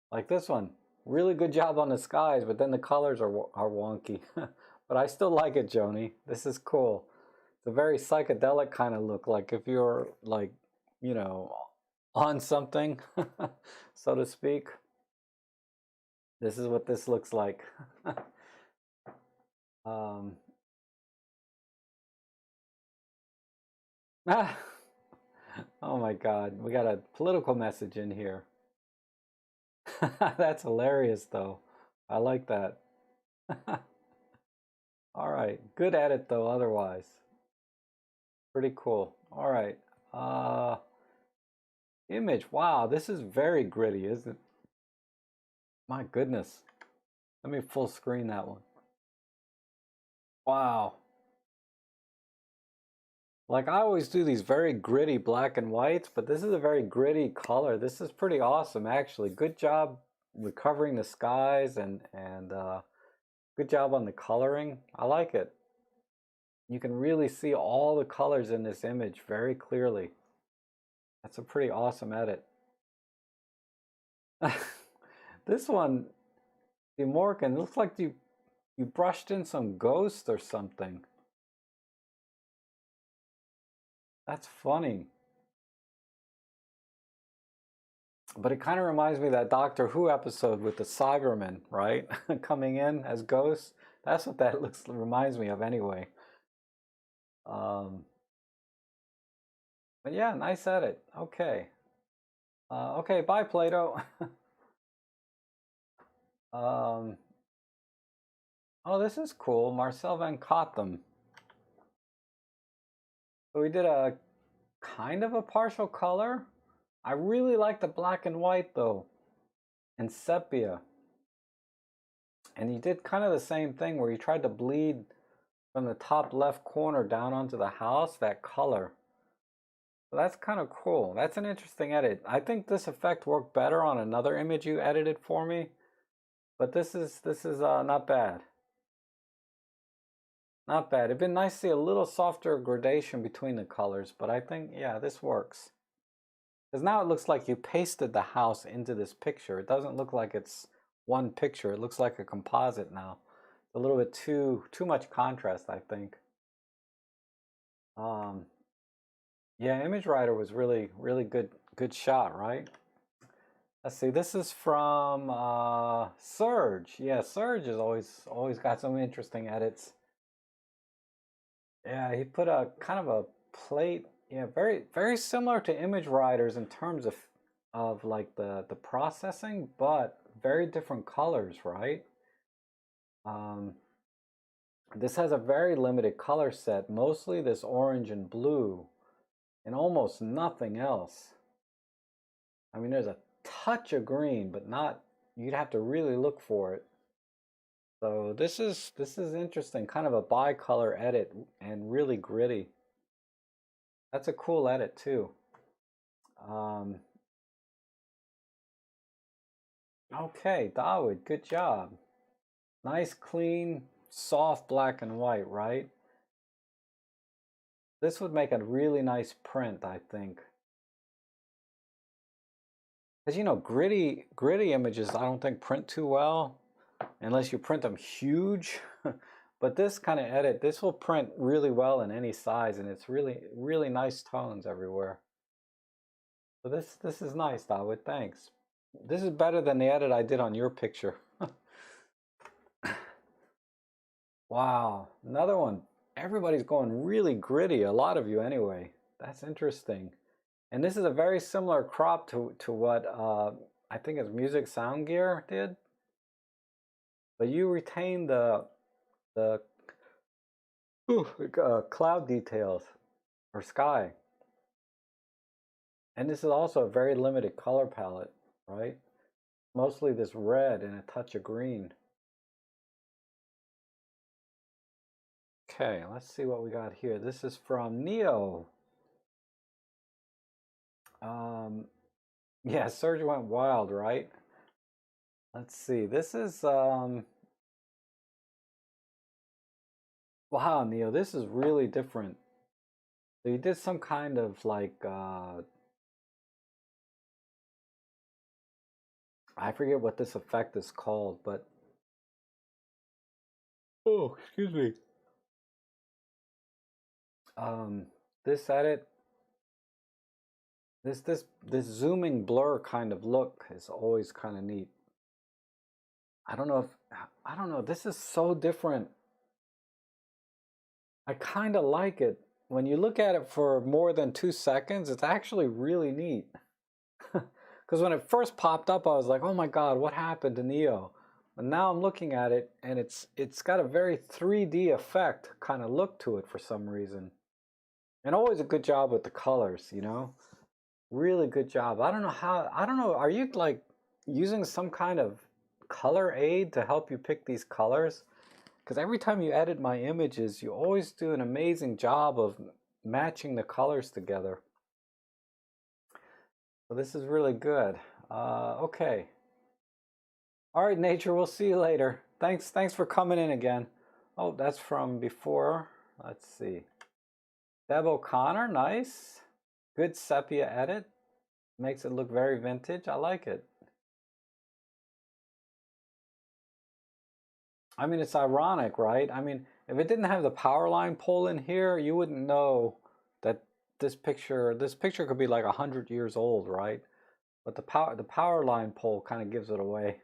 Like this one. Really good job on the skies, but then the colors are wonky. But I still like it, Joni. This is cool. It's a very psychedelic kind of look, like if you're like, you know, on something, so to speak. This is what this looks like. Oh my God, we got a political message in here. That's hilarious, though. I like that. All right, good edit though, otherwise. Pretty cool. All right. Image. Wow, this is very gritty, isn't it? My goodness. Let me full screen that one. Wow. Like I always do these very gritty black and whites, but this is a very gritty color. This is pretty awesome, actually. Good job recovering the skies and good job on the coloring. I like it. You can really see all the colors in this image very clearly. That's a pretty awesome edit. This one, the Morgan, looks like you brushed in some ghost or something. That's funny. But it kind of reminds me of that Doctor Who episode with the Cybermen, right? Coming in as ghosts. That's what that reminds me of anyway. But yeah, nice edit. Okay. Okay, bye, Plato. Oh, this is cool. Marcel van Cotham. So we did a kind of a partial color. I really like the black and white though, and sepia. And he did kind of the same thing where he tried to bleed from the top left corner down onto the house, that color. So that's kind of cool. That's an interesting edit. I think this effect worked better on another image you edited for me, but this is not bad. Not bad. It'd been nice to see a little softer gradation between the colors, but I think, yeah, this works. Because now it looks like you pasted the house into this picture. It doesn't look like it's one picture. It looks like a composite now. It's a little bit too much contrast, I think. Yeah, Image Writer was really good shot, right? Let's see. This is from Serge. Yeah, Serge has always got some interesting edits. Yeah, he put a kind of a plate. Yeah, very similar to Image Writers in terms of like the processing, but very different colors, right? This has a very limited color set, mostly this orange and blue, and almost nothing else. I mean, there's a touch of green, but not. You'd have to really look for it. So this is interesting, kind of a bicolor edit and really gritty. That's a cool edit too. Okay, Dawood, good job. Nice, clean, soft black and white, right? This would make a really nice print, I think. Because, you know, gritty images I don't think print too well unless you print them huge. But this kind of edit, this will print really well in any size, and it's really nice tones everywhere. So this is nice, Dawood. Thanks. This is better than the edit I did on your picture. Wow, another one. Everybody's going really gritty, a lot of you anyway. That's interesting. And this is a very similar crop to what I think his Music Sound Gear did. But you retain the cloud details or sky. And this is also a very limited color palette, right? Mostly this red and a touch of green. Okay, let's see what we got here. This is from Neo. Yeah, Serge went wild, right? Let's see. This is wow, Neo, this is really different. So you did some kind of like I forget what this effect is called, but oh, excuse me. This edit, this zooming blur kind of look is always kind of neat. I don't know. This is so different. I kind of like it. When you look at it for more than 2 seconds, it's actually really neat. Because when it first popped up, I was like, oh my God, what happened to Neo? And now I'm looking at it, and it's got a very 3D effect kind of look to it for some reason. And always a good job with the colors, you know? Really good job. I don't know, are you like using some kind of color aid to help you pick these colors? Because every time you edit my images, you always do an amazing job of matching the colors together. So this is really good. Okay. All right, Nature, we'll see you later. Thanks for coming in again. Oh, that's from before. Let's see. Deb O'Connor, nice. Good sepia edit. Makes it look very vintage. I like it. I mean, it's ironic, right? I mean, if it didn't have the power line pole in here, you wouldn't know that this picture could be like 100 years old, right? But the power line pole kind of gives it away.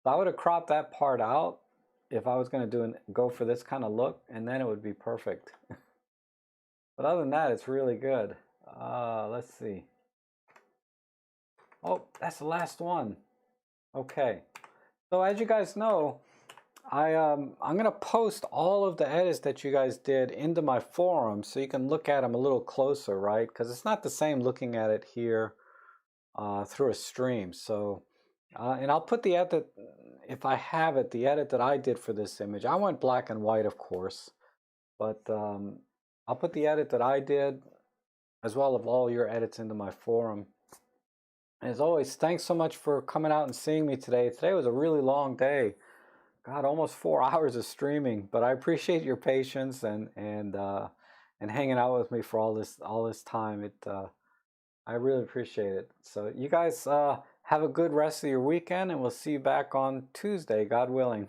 So I would have cropped that part out if I was going to go for this kind of look, and then it would be perfect. But other than that, it's really good. Let's see. Oh, that's the last one. Okay. So as you guys know, I'm gonna post all of the edits that you guys did into my forum so you can look at them a little closer, right? Because it's not the same looking at it here through a stream. So, and I'll put the edit, if I have it, the edit that I did for this image. I went black and white, of course, but I'll put the edit that I did as well as all your edits into my forum. And as always, thanks so much for coming out and seeing me today. Today was a really long day. God, almost 4 hours of streaming, but I appreciate your patience and hanging out with me for all this time. I really appreciate it. So you guys have a good rest of your weekend, and we'll see you back on Tuesday, God willing.